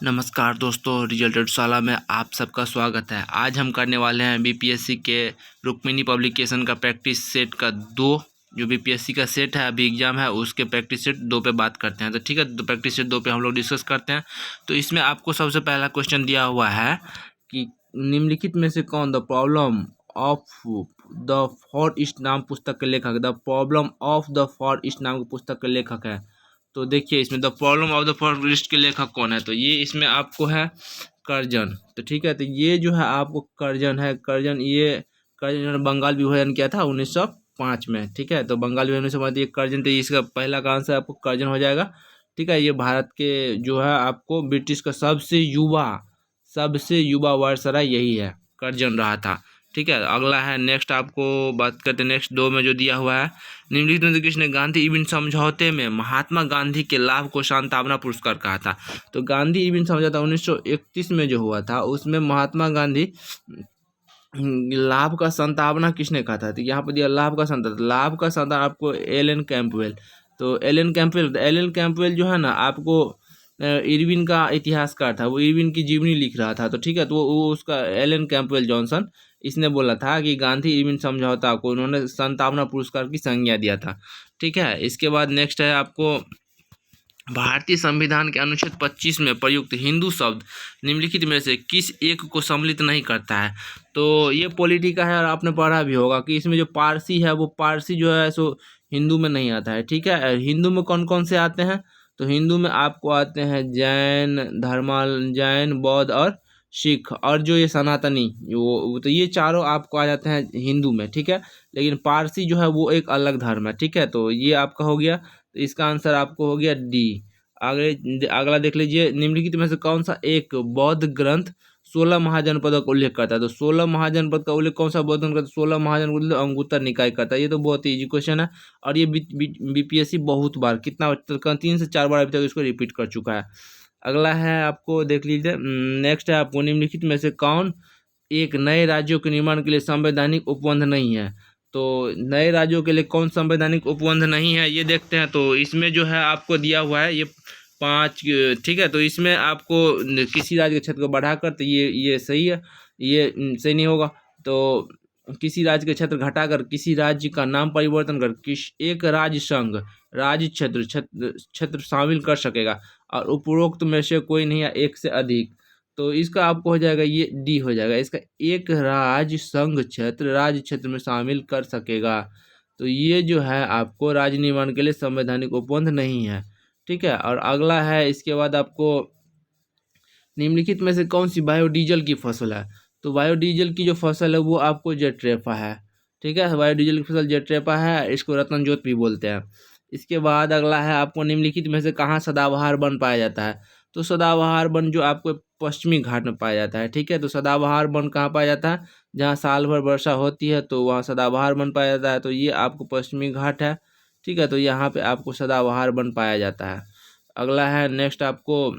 नमस्कार दोस्तों, रिजल्टेड शाला में आप सबका स्वागत है। आज हम करने वाले हैं बीपीएससी के रुक्मिणी पब्लिकेशन का प्रैक्टिस सेट का जो बीपीएससी का सेट है, अभी एग्जाम है, उसके प्रैक्टिस सेट 2 पे बात करते हैं। तो ठीक है, तो प्रैक्टिस सेट 2 पे हम लोग डिस्कस करते हैं। तो इसमें आपको सबसे पहला क्वेश्चन दिया हुआ है कि निम्नलिखित में से कौन the problem of the for east नाम पुस्तक के लेखक the problem of the for east नाम की पुस्तक के लेखक है। तो देखिए इसमें the problem of the forest के लेखक कौन है, तो ये इसमें आपको है कर्जन। तो ठीक है, तो ये जो है आपको कर्जन है। कर्जन ने बंगाल विभाजन किया था 1905 में। ठीक है, तो बंगाल विभाजन से मतलब ये कर्जन, तो इसका पहला का आंसर आपको कर्जन हो जाएगा। ठीक है, ये भारत के जो है आपको ब्रिटिश का सबसे युवा वायसराय यही है, कर्जन रहा था। ठीक है, अगला है नेक्स्ट, आपको बात करते हैं नेक्स्ट 2 में जो दिया हुआ है, निम्नलिखित में से किसने गांधी इरविन समझौते में महात्मा गांधी के लाभ को सांत्वना पुरस्कार कहा था। तो गांधी इरविन समझौता 1931 में जो हुआ था, उसमें महात्मा गांधी लाभ का सांत्वना किसने कहा था। तो यहाँ पर दिया लाभ का सांत्वना आपको एलन कैंपवेल। तो एलन कैंपवेल जो है ना, आपको इरविन का इतिहासकार था, वो इरविन की जीवनी लिख रहा था। तो ठीक है, तो वो उसका एलन कैंपवेल जॉनसन इसने बोला था कि गांधी इरविन समझौता को उन्होंने सांत्वना पुरस्कार की संज्ञा दिया था। ठीक है, इसके बाद नेक्स्ट है आपको भारतीय संविधान के अनुच्छेद 25 में प्रयुक्त हिंदू शब्द निम्नलिखित में से किस एक को सम्मिलित नहीं करता है। तो ये पॉलिटिका है और आपने पढ़ा भी होगा कि इसमें जो पारसी है, वो पारसी जो है सो हिंदू में नहीं आता है। ठीक है, हिंदू में कौन कौन से आते हैं, तो हिंदू में आपको आते हैं जैन, बौद्ध और सिख, और जो ये सनातनी, तो ये चारों आपको आ जाते हैं हिंदू में। ठीक है, लेकिन पारसी जो है वो एक अलग धर्म है। ठीक है, तो ये आपका हो गया, तो इसका आंसर आपको हो गया डी। आगे अगला देख लीजिए, निम्नलिखित में से कौन सा एक बौद्ध ग्रंथ 16 महाजनपदों का उल्लेख करता है। तो 16 महाजनपद का उल्लेख कौन सा बौद्ध ग्रंथ 16 महाजनपद अंगुत्तर निकाय करता है। ये तो बहुत ही इजी क्वेश्चन है, और ये बीपीएससी बहुत बार, कितना 3 से 4 बार अभी तक इसको रिपीट कर चुका है। अगला है आपको देख लीजिए, नेक्स्ट है आपको निम्नलिखित में से कौन एक नए राज्यों के निर्माण के लिए संवैधानिक उपबंध नहीं है। तो नए राज्यों के लिए कौन संवैधानिक उपबंध नहीं है, ये देखते हैं। तो इसमें जो है आपको दिया हुआ है ये 5। ठीक है, तो इसमें आपको किसी राज्य के क्षेत्र को बढ़ाकर, तो ये सही है, ये सही नहीं होगा। तो किसी राज्य के क्षेत्र घटाकर किसी राज्य का नाम परिवर्तन कर एक राज्य संघ राज्य क्षेत्र शामिल कर सकेगा, और उपरोक्त में से कोई नहीं है एक से अधिक। तो इसका आपको हो जाएगा, ये डी हो जाएगा इसका, एक राज्य संघ क्षेत्र राज्य क्षेत्र में शामिल कर सकेगा। तो ये जो है आपको राज्य निर्माण के लिए संवैधानिक उपबंध नहीं है। ठीक है, और अगला है इसके बाद आपको निम्नलिखित में से कौन सी बायोडीजल की फसल है। तो बायोडीजल की जो फसल है वो आपको जेट्रेफा है। ठीक है, बायोडीजल की फसल जेट्रेफा है, इसको रतन जोत भी बोलते हैं। इसके बाद अगला है आपको निम्नलिखित में से कहाँ सदाबहार वन पाया जाता है। तो सदाबहार वन जो आपको पश्चिमी घाट में पाया जाता है। ठीक है, तो सदाबहार वन कहाँ पाया जाता है, जहाँ साल भर वर्षा होती है, तो वहाँ सदाबहार वन पाया जाता है। तो ये आपको पश्चिमी घाट है। ठीक है, तो यहाँ पे आपको सदाबहार वन पाया जाता है। अगला है नेक्स्ट आपको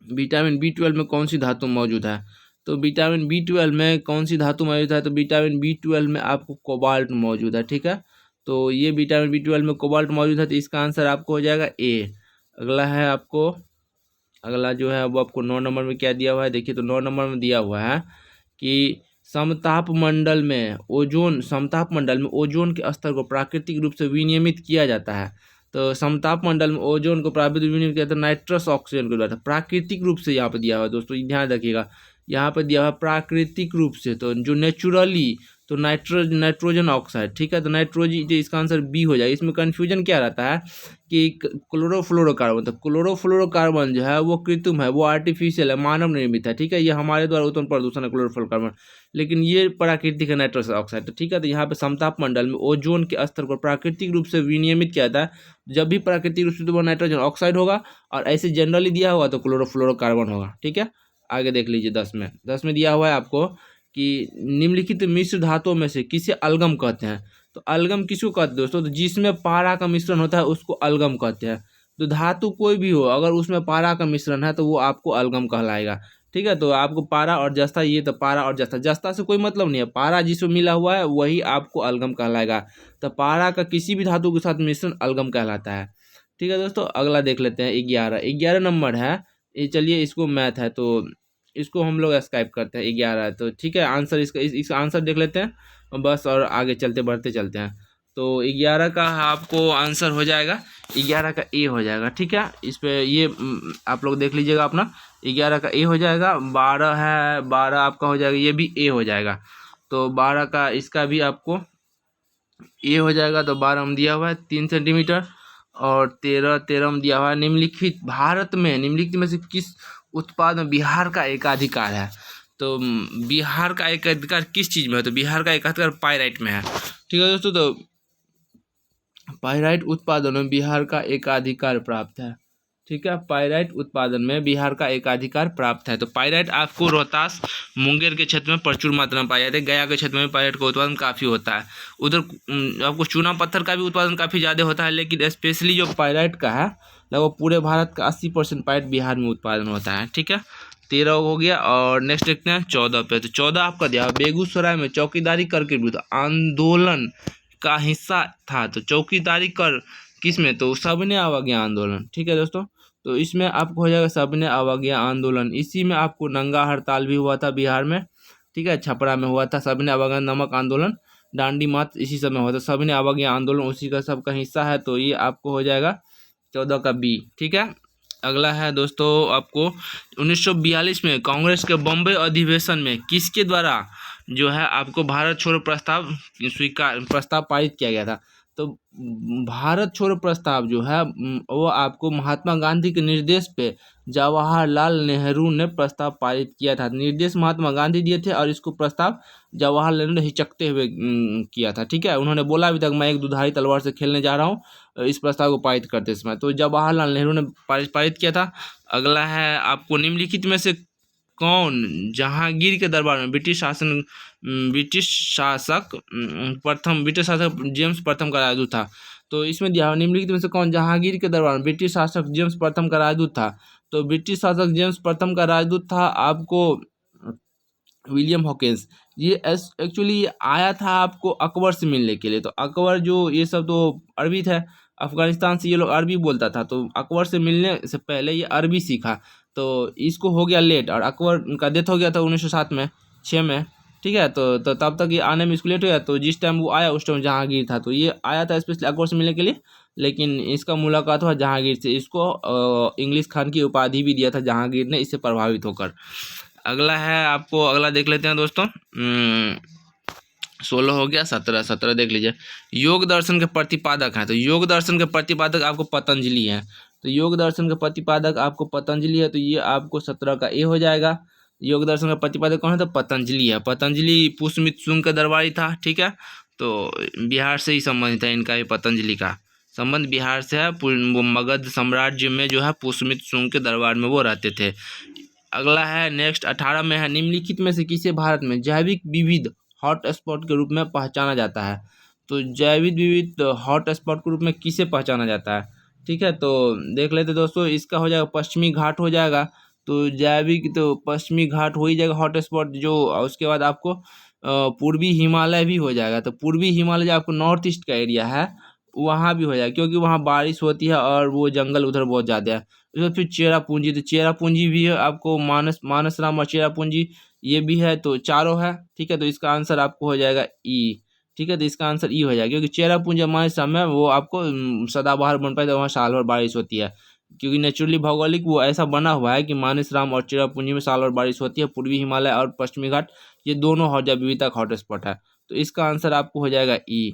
विटामिन बी 12 में कौन सी धातु मौजूद है। तो विटामिन बी 12 में कौन सी धातु मौजूद है, तो विटामिन बी 12 में आपको कोबाल्ट मौजूद है। ठीक है, तो ये विटामिन बी 12 में कोबाल्ट मौजूद है, तो इसका आंसर आपको हो जाएगा ए। अगला है आपको, अगला जो है वो आपको 9 नंबर में क्या दिया हुआ है, देखिए तो 9 नंबर में दिया हुआ है कि समताप मंडल में ओजोन के स्तर को प्राकृतिक रूप से विनियमित किया जाता है। तो समताप मंडल में ओजोन को प्राकृतिक विनियमित किया जाता है नाइट्रस ऑक्सीजन के द्वारा, प्राकृतिक रूप से यहाँ पे दिया हुआ है दोस्तों, ध्यान रखिएगा, यहाँ पे दिया हुआ है प्राकृतिक रूप से, तो जो नेचुरली, तो नाइट्रोजन ऑक्साइड। ठीक है, तो नाइट्रोजन, तो इसका आंसर बी हो जाएगा। इसमें कन्फ्यूजन क्या रहता है कि क्लोरोफ्लोरोकार्बन, तो क्लोरोफ्लोरोकार्बन जो है वो कृत्रिम है, वो आर्टिफिशियल है, मानव निर्मित है। ठीक है, ये हमारे द्वारा उत्पन्न प्रदूषण है क्लोरोफ्लोरोकार्बन, लेकिन ये प्राकृतिक है नाइट्रस ऑक्साइड। तो ठीक है, तो यहाँ पे समताप मंडल में ओजोन के स्तर को प्राकृतिक रूप से विनियमित किया जाता है। जब भी प्राकृतिक रूप से तो वो नाइट्रोजन ऑक्साइड होगा, और ऐसे जनरली दिया होगा तो क्लोरोफ्लोरोकार्बन होगा। ठीक है, आगे देख लीजिए 10 में दिया हुआ है आपको कि निम्नलिखित मिश्र धातुओं में से किसे अलगम कहते हैं। तो अलगम किसको कहते हैं दोस्तों, तो जिसमें पारा का मिश्रण होता है उसको अलगम कहते हैं। तो धातु कोई भी हो, अगर उसमें पारा का मिश्रण है तो वो आपको अलगम कहलाएगा। ठीक है, तो आपको पारा और जस्ता, ये तो पारा और जस्ता से कोई मतलब नहीं है, पारा जिसमें मिला हुआ है वही आपको अलगम कहलाएगा। तो पारा का किसी भी धातु के साथ मिश्रण अलगम कहलाता है। ठीक है दोस्तों, अगला देख लेते हैं 11 नंबर है ये चलिए इसको मैथ है तो इसको हम लोग स्काइप करते हैं 11 है, तो ठीक है आंसर इसका आंसर देख लेते हैं बस, और आगे चलते बढ़ते चलते हैं। तो 11 का आपको आंसर हो जाएगा, 11 का ए हो जाएगा, ठीक है। इस पे ये आप लोग देख लीजिएगा अपना, 11 का ए हो जाएगा। 12 है, 12 आपका हो जाएगा, ये भी ए हो जाएगा। तो 12 का इसका भी आपको ए हो जाएगा। तो 12 में दिया हुआ है 3 सेंटीमीटर, और 13 में दिया हुआ है निम्नलिखित भारत में निम्नलिखित में से किस उत्पाद में बिहार का एकाधिकार है। तो बिहार का एकाधिकार किस चीज़ में है, तो बिहार का एकाधिकार पाइराइट में है, ठीक है दोस्तों। तो पाइराइट उत्पादन में बिहार का एकाधिकार प्राप्त है, ठीक है। पाइराइट उत्पादन में बिहार का एकाधिकार प्राप्त है। तो पाइराइट आपको रोहतास मुंगेर के क्षेत्र में प्रचुर मात्रा में पाया जाता है। गया के क्षेत्र में पाइराइट का उत्पादन काफ़ी होता है। उधर आपको चूना पत्थर का भी उत्पादन काफ़ी ज़्यादा होता है, लेकिन स्पेशली जो पाइराइट का है लगभग पूरे भारत का 80% पाइराइट बिहार में उत्पादन होता है, ठीक है। 13 हो गया। और नेक्स्ट देखते हैं 14 पे। तो 14 आपका दिया बेगूसराय में चौकीदारी कर के विरुद्ध आंदोलन का हिस्सा था। तो चौकीदारी कर किस में, तो सबने अवज्ञा आंदोलन, ठीक है दोस्तों। तो इसमें आपको हो जाएगा सबने अवज्ञा आंदोलन। इसी में आपको नंगा हड़ताल भी हुआ था बिहार में, ठीक है। छपरा में हुआ था सबने अवज्ञा, नमक आंदोलन, दांडी मार्च इसी समय हुआ था। सबने अवज्ञा आंदोलन उसी का सबका हिस्सा है। तो ये आपको हो जाएगा 14 का बी, ठीक है। अगला है दोस्तों आपको 1942 में कांग्रेस के बम्बई अधिवेशन में किसके द्वारा जो है आपको भारत छोड़ो प्रस्ताव पारित किया गया था। तो भारत छोड़ो प्रस्ताव जो है वो आपको महात्मा गांधी के निर्देश पे जवाहरलाल नेहरू ने प्रस्ताव पारित किया था। निर्देश महात्मा गांधी दिए थे और इसको प्रस्ताव जवाहरलाल नेहरू ने हिचकते हुए किया था, ठीक है। उन्होंने बोला भी था मैं एक दुधारी तलवार से खेलने जा रहा हूँ इस प्रस्ताव को पारित करते समय। तो जवाहरलाल नेहरू ने पारित किया था। अगला है आपको निम्नलिखित में से कौन जहांगीर के दरबार में ब्रिटिश शासक जेम्स प्रथम का राजदूत था। तो इसमें दिया निम्नलिखित में से कौन जहांगीर के दरबार में ब्रिटिश शासक जेम्स प्रथम का राजदूत था। तो ब्रिटिश शासक जेम्स प्रथम का राजदूत था आपको विलियम हॉकिंस। ये एक्चुअली आया था आपको अकबर से मिलने के लिए। तो अकबर जो ये सब तो अरबी थे, अफगानिस्तान से ये लोग अरबी बोलता था, तो अकबर से मिलने से पहले ये अरबी सीखा। तो इसको हो गया लेट, और अकबर का डेथ हो गया था 1907 में 6 में, ठीक है। तो तब तक ये आने में इसको लेट हो गया। तो जिस टाइम वो आया उस टाइम जहांगीर था। तो ये आया था स्पेशली अकबर से मिलने के लिए, लेकिन इसका मुलाकात हुआ जहांगीर से। इसको इंग्लिश खान की उपाधि भी दिया था जहांगीर ने, इससे प्रभावित होकर। अगला है आपको, अगला देख लेते हैं दोस्तों। 16 हो गया, 17 देख लीजिए। योग दर्शन के प्रतिपादक हैं। तो योग दर्शन के प्रतिपादक आपको पतंजलि हैं। तो योग दर्शन के प्रतिपादक आपको पतंजलि है। तो ये आपको 17 का ए हो जाएगा। योग दर्शन का प्रतिपादक कौन है, तो पतंजलि है। पतंजलि पुष्यमित शुंग का दरबारी था, ठीक है। तो बिहार से ही संबंधित है इनका, ये पतंजलि का संबंध बिहार से है। वो मगध साम्राज्य में जो है पुष्यमित शुंग के दरबार में वो रहते थे। अगला है नेक्स्ट 18 में है निम्नलिखित में से किसे भारत में जैविक विविध हॉट स्पॉट के रूप में पहचाना जाता है। तो जैविक विविध हॉट स्पॉट के रूप में किसे पहचाना जाता है, ठीक है। तो देख लेते दोस्तों, इसका हो जाएगा पश्चिमी घाट हो जाएगा। तो जैविक तो पश्चिमी घाट हो ही जाएगा हॉट स्पॉट जो। उसके बाद आपको पूर्वी हिमालय भी हो जाएगा। तो पूर्वी हिमालय जो आपको नॉर्थ ईस्ट का एरिया है वहाँ भी हो जाएगा, क्योंकि वहाँ बारिश होती है और वो जंगल उधर बहुत ज़्यादा है। उसके बाद फिर चेरापूंजी, तो चेरापूंजी भी है आपको, मानस राम और चेरापूंजी ये भी है। तो चारों है, ठीक है। तो इसका आंसर आपको हो जाएगा ई, ठीक है। तो इसका आंसर ई हो जाएगा, क्योंकि चेरापूंजी मानस राम में वो आपको सदाबहार बन पाए, तो वहाँ साल भर बारिश होती है। क्योंकि नेचुरली भौगोलिक वो ऐसा बना हुआ है कि मानस राम और चेरापूंजी में साल भर बारिश होती है। पूर्वी हिमालय और पश्चिमी घाट ये दोनों विविधता का हॉट स्पॉट है। तो इसका आंसर आपको हो जाएगा ई।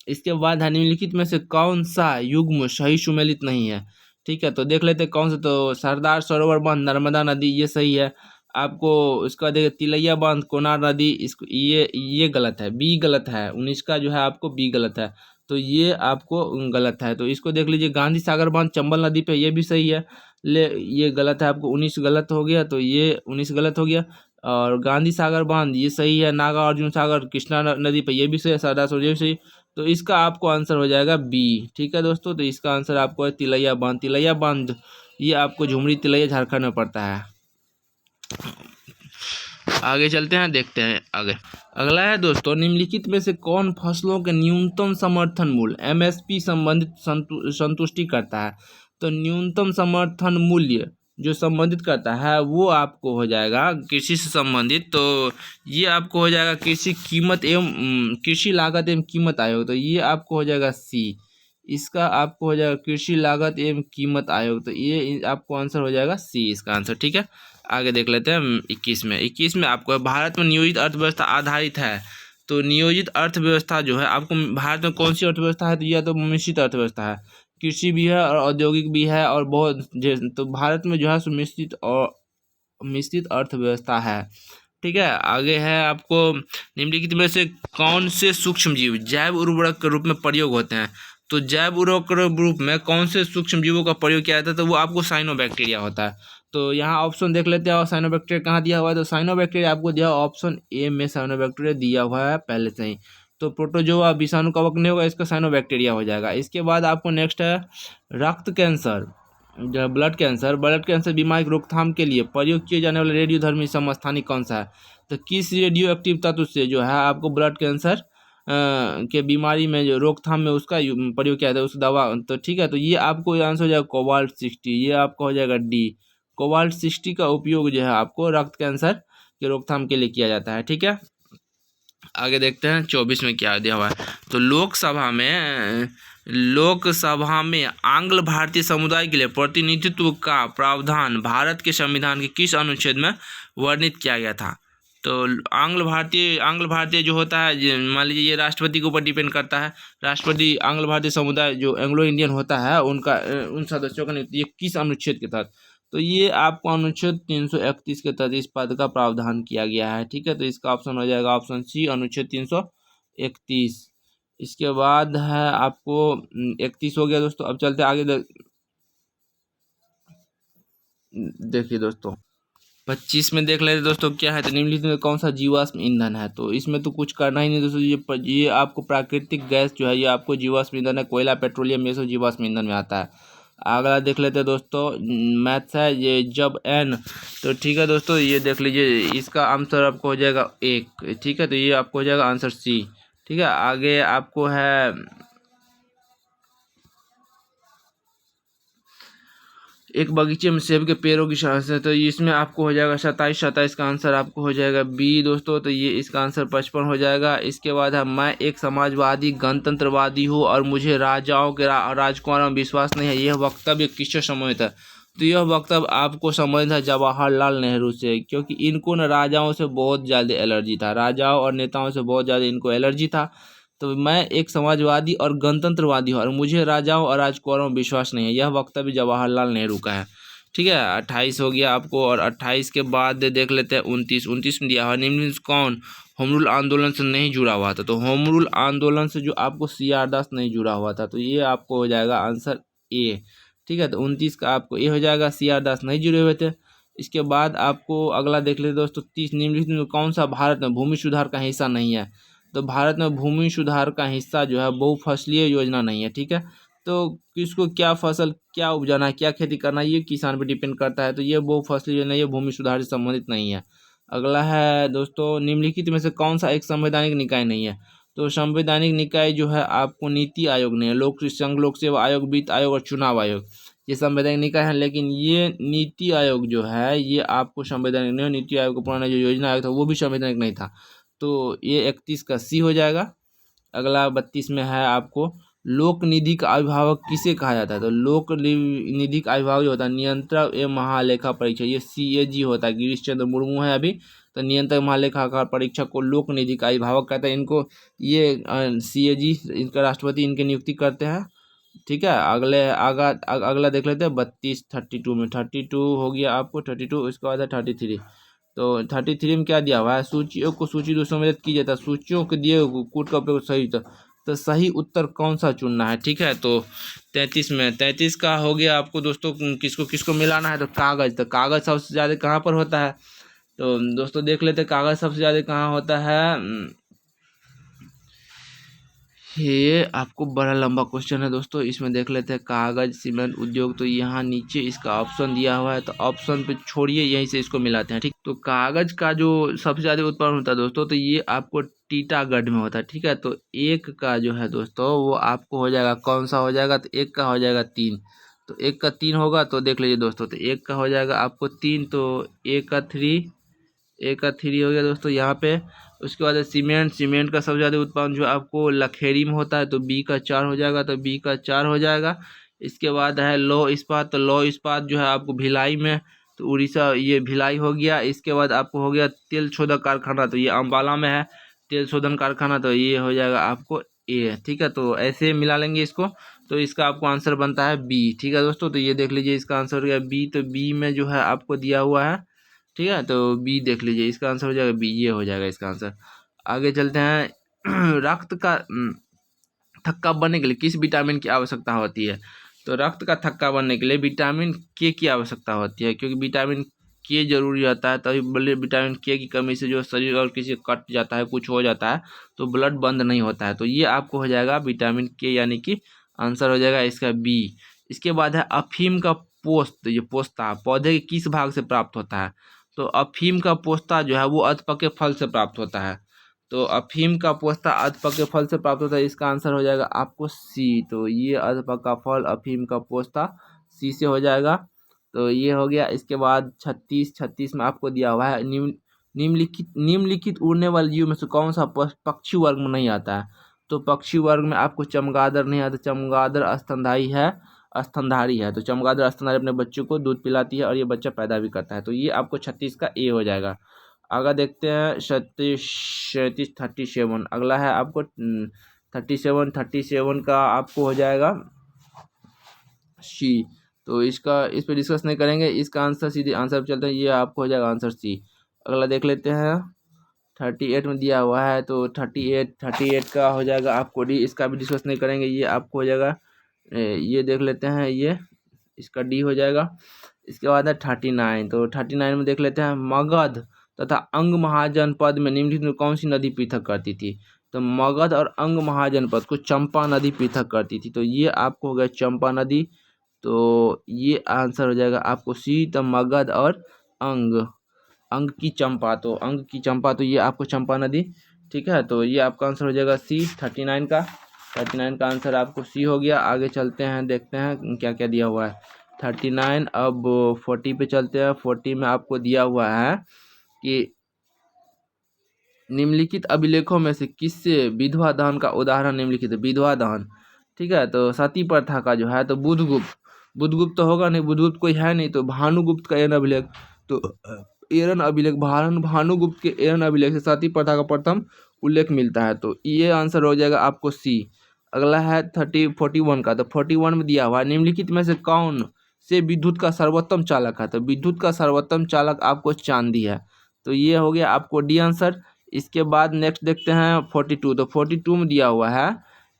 इसके बाद है निम्नलिखित में से कौन सा युग्म सही सुमेलित नहीं है, ठीक है। तो देख लेते हैं कौन सा। तो सरदार सरोवर बांध नर्मदा नदी ये सही है आपको। उसका देखिए तिलैया बांध कोनार नदी, इसको ये गलत है, बी गलत है। 19 का जो है आपको बी गलत है, तो ये आपको गलत है। तो इसको देख लीजिए गांधी सागर बांध चंबल नदी पे, ये भी सही है। ये गलत है आपको, 19 गलत हो गया। तो ये 19 गलत हो गया। और गांधी सागर बांध ये सही है, नागा अर्जुन सागर कृष्णा नदी पे, ये भी सही है। सरदार सरोवर ये भी सही। तो इसका आपको आंसर हो जाएगा बी, ठीक है दोस्तों। तो इसका आंसर आपको है तिलैया बांध। तिलैया बांध ये आपको झुमरी तिलैया झारखंड में पड़ता है। आगे चलते हैं, देखते हैं आगे। अगला है दोस्तों निम्नलिखित में से कौन फसलों के न्यूनतम समर्थन मूल्य एमएसपी संबंधित संतुष्टि करता है। तो न्यूनतम समर्थन मूल्य जो संबंधित करता है वो आपको हो जाएगा कृषि से संबंधित। तो ये आपको हो जाएगा कृषि कीमत एवं कृषि लागत एवं कीमत आयोग। तो ये आपको हो जाएगा सी। इसका आपको हो जाएगा कृषि लागत एवं कीमत आयोग। तो ये आपको आंसर हो जाएगा सी इसका आंसर। ठीक है, आगे देख लेते हैं 21 में आपको भारत में नियोजित अर्थव्यवस्था आधारित है। तो नियोजित अर्थव्यवस्था जो है आपको भारत में कौन सी अर्थव्यवस्था है, तो यह तो मिश्रित अर्थव्यवस्था है। कृषि भी है और औद्योगिक भी है और बहुत तो भारत में जो है सुमिश्रित और मिश्रित अर्थव्यवस्था है। ठीक है, आगे है आपको निम्नलिखित में से कौन से सूक्ष्म जीव जैव उर्वरक के रूप में प्रयोग होते हैं। तो जैव उर्वरक के रूप में कौन से सूक्ष्म जीवों का प्रयोग किया जाता है, तो वो आपको साइनोबैक्टीरिया होता है। तो यहाँ ऑप्शन देख लेते हैं और साइनोबैक्टीरिया कहाँ दिया हुआ है, तो साइनोबैक्टीरिया आपको दिया ऑप्शन ए में साइनोबैक्टीरिया दिया हुआ है पहले से ही। तो प्रोटोजोआ विषाणु कवक नहीं होगा, इसका साइनोबैक्टीरिया हो जाएगा। इसके बाद आपको नेक्स्ट है रक्त कैंसर, जो ब्लड कैंसर बीमारी की रोकथाम के लिए प्रयोग किए जाने वाले रेडियोधर्मी समस्थानिक कौन सा है। तो किस रेडियो एक्टिव तत्व से जो है आपको ब्लड कैंसर के बीमारी में जो रोकथाम में उसका प्रयोग किया जाता है उस दवा। तो ठीक है, तो ये आपको आंसर हो जाएगा कोबाल्ट 60। ये आपका हो जाएगा डी। कोबाल्ट 60 का उपयोग जो है आपको रक्त कैंसर के रोकथाम के लिए किया जाता है। ठीक है, आगे देखते हैं 24 में क्या दिया हुआ है। तो लोकसभा में आंग्ल भारतीय समुदाय के लिए प्रतिनिधित्व का प्रावधान भारत के संविधान के किस अनुच्छेद में वर्णित किया गया था। तो आंग्ल भारतीय जो होता है, मान लीजिए ये राष्ट्रपति के ऊपर डिपेंड करता है। राष्ट्रपति आंग्ल भारतीय समुदाय जो एंग्लो इंडियन होता है उनका उन सदस्यों का नियुक्ति ये किस अनुच्छेद के तहत, तो ये आपको अनुच्छेद 331 के तहत इस पद का प्रावधान किया गया है। ठीक है, तो इसका ऑप्शन हो जाएगा ऑप्शन सी अनुच्छेद 331। इसके बाद है आपको 31 हो गया दोस्तों। अब चलते आगे देखिए दोस्तों 25 में देख लेते दोस्तों क्या है। तो निम्नलिखित में कौन सा जीवाश्म ईंधन है, तो इसमें तो कुछ करना ही नहीं दोस्तों। ये आपको प्राकृतिक गैस जो है ये आपको जीवाश्म ईंधन है। कोयला पेट्रोलियम ये सब जीवाश्म ईंधन में आता है। अगला देख लेते हैं दोस्तों मैथ्स है ये जब एन। तो ठीक है दोस्तों, ये देख लीजिए इसका आंसर आपको हो जाएगा 1। ठीक है, तो ये आपको हो जाएगा आंसर सी। ठीक है, आगे आपको है एक बगीचे में सेब के पेड़ों की संख्या। तो इसमें आपको हो जाएगा 27 का आंसर आपको हो जाएगा बी दोस्तों। तो ये इसका आंसर 55 हो जाएगा। इसके बाद है मैं एक समाजवादी गणतंत्रवादी हूँ और मुझे राजाओं के राजकुमारों में विश्वास नहीं है। यह वक्तव्य किससे संबंधित है, तो यह वक्तव्य आपको संबंधित है जवाहरलाल नेहरू से, क्योंकि इनको न राजाओं से बहुत ज़्यादा एलर्जी था। राजाओं और नेताओं से बहुत ज़्यादा इनको एलर्जी था। तो मैं एक समाजवादी और गणतंत्रवादी हूँ और मुझे राजाओं और राजकुमारों में विश्वास नहीं है। यह वक्तव्य जवाहरलाल नेहरू का है। ठीक है, 28 हो गया आपको। और 28 के बाद देख लेते हैं 29 में दिया हुआ निम्न कौन होम रूल आंदोलन से नहीं जुड़ा हुआ था। तो होम रूल आंदोलन से जो आपको CR दास नहीं जुड़ा हुआ था, तो ये आपको हो जाएगा आंसर ए। ठीक है, तो 29 का आपको ये हो जाएगा, CR दास नहीं जुड़े हुए थे। इसके बाद आपको अगला देख लेते दोस्तों 30 निम्नलिखित में कौन सा भारत में भूमि सुधार का हिस्सा नहीं है। तो भारत में भूमि सुधार का हिस्सा जो है बहुफसलीय योजना नहीं है। ठीक है, तो किसको क्या फसल क्या उपजाना है क्या खेती करना है ये किसान पे डिपेंड करता है। तो ये बहुफसलीय योजना ये भूमि सुधार से संबंधित नहीं है। अगला है दोस्तों निम्नलिखित में से कौन सा एक संवैधानिक निकाय नहीं है। तो संवैधानिक निकाय जो है आपको नीति आयोग नहीं है। लोक संघ लोक सेवा आयोग, वित्त आयोग और चुनाव आयोग ये संवैधानिक निकाय है। लेकिन ये नीति आयोग जो है ये आपको संवैधानिक नहीं है। नीति आयोग का पुराना जो योजना आयोग था वो भी संवैधानिक नहीं था। तो ये 31 का सी हो जाएगा। अगला 32 में है आपको लोक निधि का अभिभावक किसे कहा जाता है। तो लोक निधि का अभिभावक जो होता है नियंत्रक एवं महालेखा परीक्षक, ये CAG होता है। गिरीश चंद्र मुर्मू है अभी। तो नियंत्रक महालेखा परीक्षक को लोक निधि का अभिभावक कहते हैं। इनको ये CAG इनका राष्ट्रपति इनकी नियुक्ति करते हैं। ठीक है, अगला देख लेते हैं 32 में 32 हो गया आपको 32। इसके बाद है 33। तो 33 में क्या दिया हुआ है, सूचियों को सूची दोस्तों में की जाता है। सूचियों के दिए कूट का उपयोग सही तो सही उत्तर कौन सा चुनना है। ठीक है, तो 33 का हो गया आपको दोस्तों किसको किसको मिलाना है। तो कागज, तो कागज सबसे ज़्यादा कहाँ पर होता है। तो दोस्तों देख लेते हैं कागज सबसे ज़्यादा कहाँ होता है। ये आपको बड़ा लंबा क्वेश्चन है दोस्तों। इसमें देख लेते हैं कागज सीमेंट उद्योग। तो यहाँ नीचे इसका ऑप्शन दिया हुआ है, तो ऑप्शन पे छोड़िए यहीं से इसको मिलाते हैं। ठीक, तो कागज का जो सबसे ज़्यादा उत्पादन होता है दोस्तों तो ये आपको टीटागढ़ में होता है। ठीक है, तो एक का जो है दोस्तों वो आपको हो जाएगा कौन सा हो जाएगा, तो एक का हो जाएगा 3। तो 1 का 3 होगा तो देख लीजिए दोस्तों, तो 1 का हो जाएगा आपको 3, तो 1 का 3, 1 का 3 हो गया दोस्तों यहाँ पे। उसके बाद सीमेंट का सबसे ज़्यादा उत्पादन जो आपको लखेरी में होता है, तो बी का 4 हो जाएगा, तो बी का 4 हो जाएगा। इसके बाद है लौह इस्पात, तो लौह इस्पात जो है आपको भिलाई में, तो उड़ीसा ये भिलाई हो गया। इसके बाद आपको हो गया तेल शोधक कारखाना, तो ये अम्बाला में है तेल शोधन कारखाना, तो ये हो जाएगा आपको ए। ठीक है, तो ऐसे मिला लेंगे इसको, तो इसका आपको आंसर बनता है बी। ठीक है दोस्तों, तो ये देख लीजिए इसका आंसर हो गया बी। तो बी में जो है आपको दिया हुआ है, ठीक है, तो बी देख लीजिए इसका आंसर हो जाएगा बी, ये हो जाएगा इसका आंसर। आगे चलते हैं रक्त का थक्का बनने के लिए किस विटामिन की आवश्यकता होती है? तो रक्त का थक्का बनने के लिए विटामिन के की आवश्यकता होती है, क्योंकि विटामिन के जरूरी होता है, तभी विटामिन के की कमी से जो शरीर और किसी कट जाता है, कुछ हो जाता है, तो ब्लड बंद नहीं होता है। तो ये आपको हो जाएगा विटामिन के, यानी कि आंसर हो जाएगा इसका बी। इसके बाद है अफीम का पोस्त, ये पोस्ता पौधे के किस भाग से प्राप्त होता है? तो अफीम का पोस्ता जो है वो अधपके फल से प्राप्त होता है। तो अफीम का पोस्ता अधपके फल से प्राप्त होता है, इसका आंसर हो जाएगा आपको सी। तो ये अधपका फल अफीम का पोस्ता सी से हो जाएगा, तो ये हो गया। इसके बाद 36 में आपको दिया हुआ है निम्नलिखित उड़ने वाले जीव में से कौन सा पक्षी वर्ग में नहीं आता है? तो पक्षी वर्ग में आपको चमगादड़ नहीं आता। चमगादड़ स्तनधारी है, तो चमगादड़ स्तनधारी अपने बच्चों को दूध पिलाती है और ये बच्चा पैदा भी करता है, तो ये आपको 36 का ए हो जाएगा। आगे देखते हैं 37 अगला है आपको 37 का आपको हो जाएगा सी। तो इस पर डिस्कस नहीं करेंगे, इसका आंसर सीधे आंसर पर चलते हैं, ये आपको हो जाएगा आंसर सी। अगला देख लेते हैं 38 में दिया हुआ है, तो 38 का हो जाएगा आपको डी, इसका भी डिस्कस नहीं करेंगे, ये आपको हो जाएगा ये देख लेते हैं, ये इसका डी हो जाएगा। इसके बाद है 39, तो 39 में देख लेते हैं मगध तथा अंग महाजनपद में निम्नलिखित में कौन सी नदी पृथक करती थी? तो मगध और अंग महाजनपद को चंपा नदी पृथक करती थी, तो ये आपको हो गया चंपा नदी, तो ये आंसर हो जाएगा आपको सी। तो मगध और अंग की चंपा, तो अंग की चंपा, तो ये आपको चंपा नदी, ठीक है, तो ये आपका आंसर हो जाएगा सी 39 का। 39 का आंसर आपको सी हो गया। आगे चलते हैं, देखते हैं क्या क्या दिया हुआ है 39। अब 40 पे चलते हैं। 40 में आपको दिया हुआ है कि निम्नलिखित अभिलेखों में से किससे विधवा दहन का उदाहरण निम्नलिखित है? विधवा दहन, ठीक है, तो सती प्रथा का जो है, तो बुधगुप्त तो होगा नहीं, बुधगुप्त कोई है नहीं, तो भानुगुप्त का एरन अभिलेख, तो एरन अभिलेख भानुगुप्त के एरन अभिलेख से सती प्रथा का प्रथम उल्लेख मिलता है, तो ये आंसर हो जाएगा आपको सी। अगला है 41 का, तो 41 में दिया हुआ है निम्नलिखित में से कौन से विद्युत का सर्वोत्तम चालक है? तो विद्युत का सर्वोत्तम चालक आपको चांदी है, तो ये हो गया आपको डी आंसर। इसके बाद नेक्स्ट देखते हैं 42, तो 42 में दिया हुआ है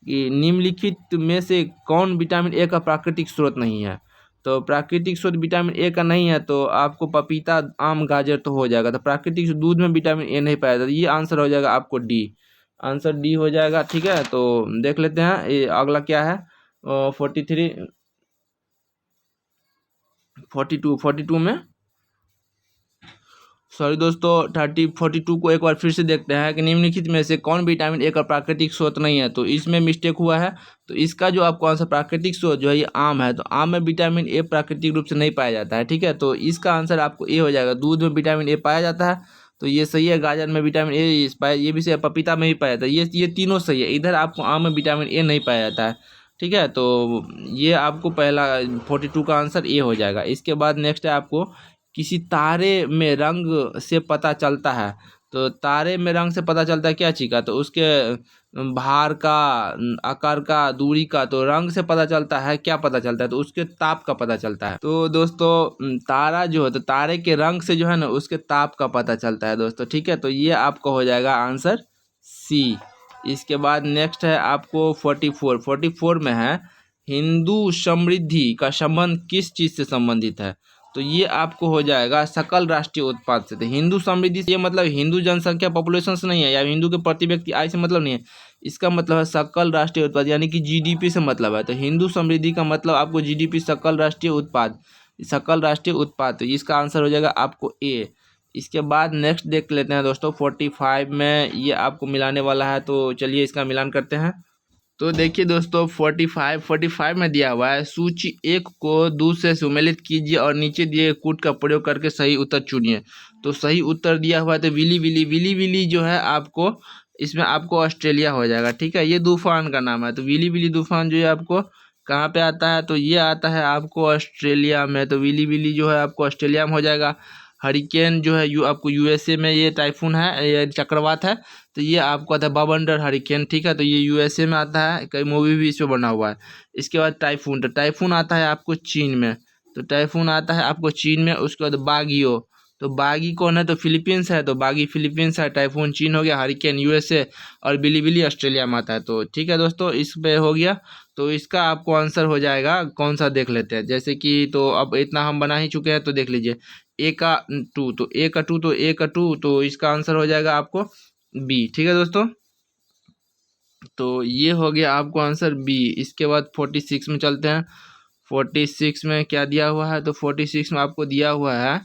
कि निम्नलिखित में से कौन विटामिन ए का प्राकृतिक स्रोत नहीं है? तो प्राकृतिक स्रोत विटामिन ए का नहीं है, तो आपको पपीता, आम, गाजर तो हो जाएगा, तो प्राकृतिक दूध में विटामिन ए नहीं पाया जाता, ये आंसर हो जाएगा आपको डी, आंसर डी हो जाएगा। ठीक है, तो देख लेते हैं ये अगला क्या है 42 में, सॉरी दोस्तों 42 को एक बार फिर से देखते हैं कि निम्नलिखित में से कौन विटामिन ए का प्राकृतिक स्रोत नहीं है? तो इसमें मिस्टेक हुआ है, तो इसका जो आपको आंसर प्राकृतिक स्रोत जो है ये आम है, तो आम में विटामिन ए प्राकृतिक रूप से नहीं पाया जाता है, ठीक है, तो इसका आंसर आपको ए हो जाएगा। दूध में विटामिन ए पाया जाता है, तो ये सही है। गाजर में विटामिन ए पाया, ये भी सही है। पपीता में भी पाया जाता है, ये तीनों सही है। इधर आपको आम में विटामिन ए नहीं पाया जाता है, ठीक है, तो ये आपको पहला 42 का आंसर ए हो जाएगा। इसके बाद नेक्स्ट है आपको किसी तारे में रंग से पता चलता है, तो तारे में रंग से पता चलता है क्या चीज़ का? तो उसके भार का, आकार का, दूरी का, तो रंग से पता चलता है, क्या पता चलता है? तो उसके ताप का पता चलता है। तो दोस्तों तारा जो है, तो तारे के रंग से जो है ना उसके ताप का पता चलता है दोस्तों, ठीक है, तो ये आपको हो जाएगा आंसर सी। इसके बाद नेक्स्ट है आपको 44 में है हिंदू समृद्धि का संबंध किस चीज़ से संबंधित है? तो ये आपको हो जाएगा सकल राष्ट्रीय उत्पाद से। तो हिंदू समृद्धि से ये मतलब हिंदू जनसंख्या पॉपुलेशन से नहीं है, या हिंदू के प्रति व्यक्ति आय से मतलब नहीं है, इसका मतलब है सकल राष्ट्रीय उत्पाद, यानी कि जीडीपी से मतलब है। तो हिंदू समृद्धि का मतलब आपको जीडीपी, सकल राष्ट्रीय उत्पाद, तो इसका आंसर हो जाएगा आपको ए। इसके बाद नेक्स्ट देख लेते हैं दोस्तों 45 में, ये आपको मिलाने वाला है, तो चलिए इसका मिलान करते हैं। तो देखिए दोस्तों 45 में दिया हुआ है, सूची 1 को दूध से सुमेलित कीजिए और नीचे दिए कूट का प्रयोग करके सही उत्तर चुनिए। तो सही उत्तर दिया हुआ है तो विली विली विली विली जो है आपको इसमें आपको ऑस्ट्रेलिया हो जाएगा। ठीक है, ये तूफान का नाम है। तो विली विली तूफान जो है आपको कहाँ पे आता है, तो ये आता है आपको ऑस्ट्रेलिया में। तो विली विली जो है आपको ऑस्ट्रेलिया में हो जाएगा। हरिकेन जो है आपको यूएसए में, ये टाइफून है, ये चक्रवात है। तो ये आपको आता है बवंडर हरिकेन। ठीक है, तो ये यूएसए में आता है, कई मूवी भी इस पे बना हुआ है। इसके बाद टाइफून, तो टाइफून आता है आपको चीन में। तो टाइफून आता है आपको चीन में। उसके बाद बागियो, तो बागी कौन है, तो फिलीपींस है। तो बागी फिलीपींस है, टाइफून चीन हो गया, हरिकेन यूएसए और बिलीबिली ऑस्ट्रेलिया में आता है। तो ठीक है दोस्तों, इस पे हो गया। तो इसका आपको आंसर हो जाएगा कौन सा, देख लेते हैं। जैसे कि तो अब इतना हम बना ही चुके हैं, तो देख लीजिए ए का टू, तो ए का टू, तो ए का टू, तो इसका आंसर हो जाएगा आपको बी। ठीक है दोस्तों, तो ये हो गया आपको आंसर बी। इसके बाद 46 में चलते हैं। 46 में क्या दिया हुआ है, तो 46 में आपको दिया हुआ है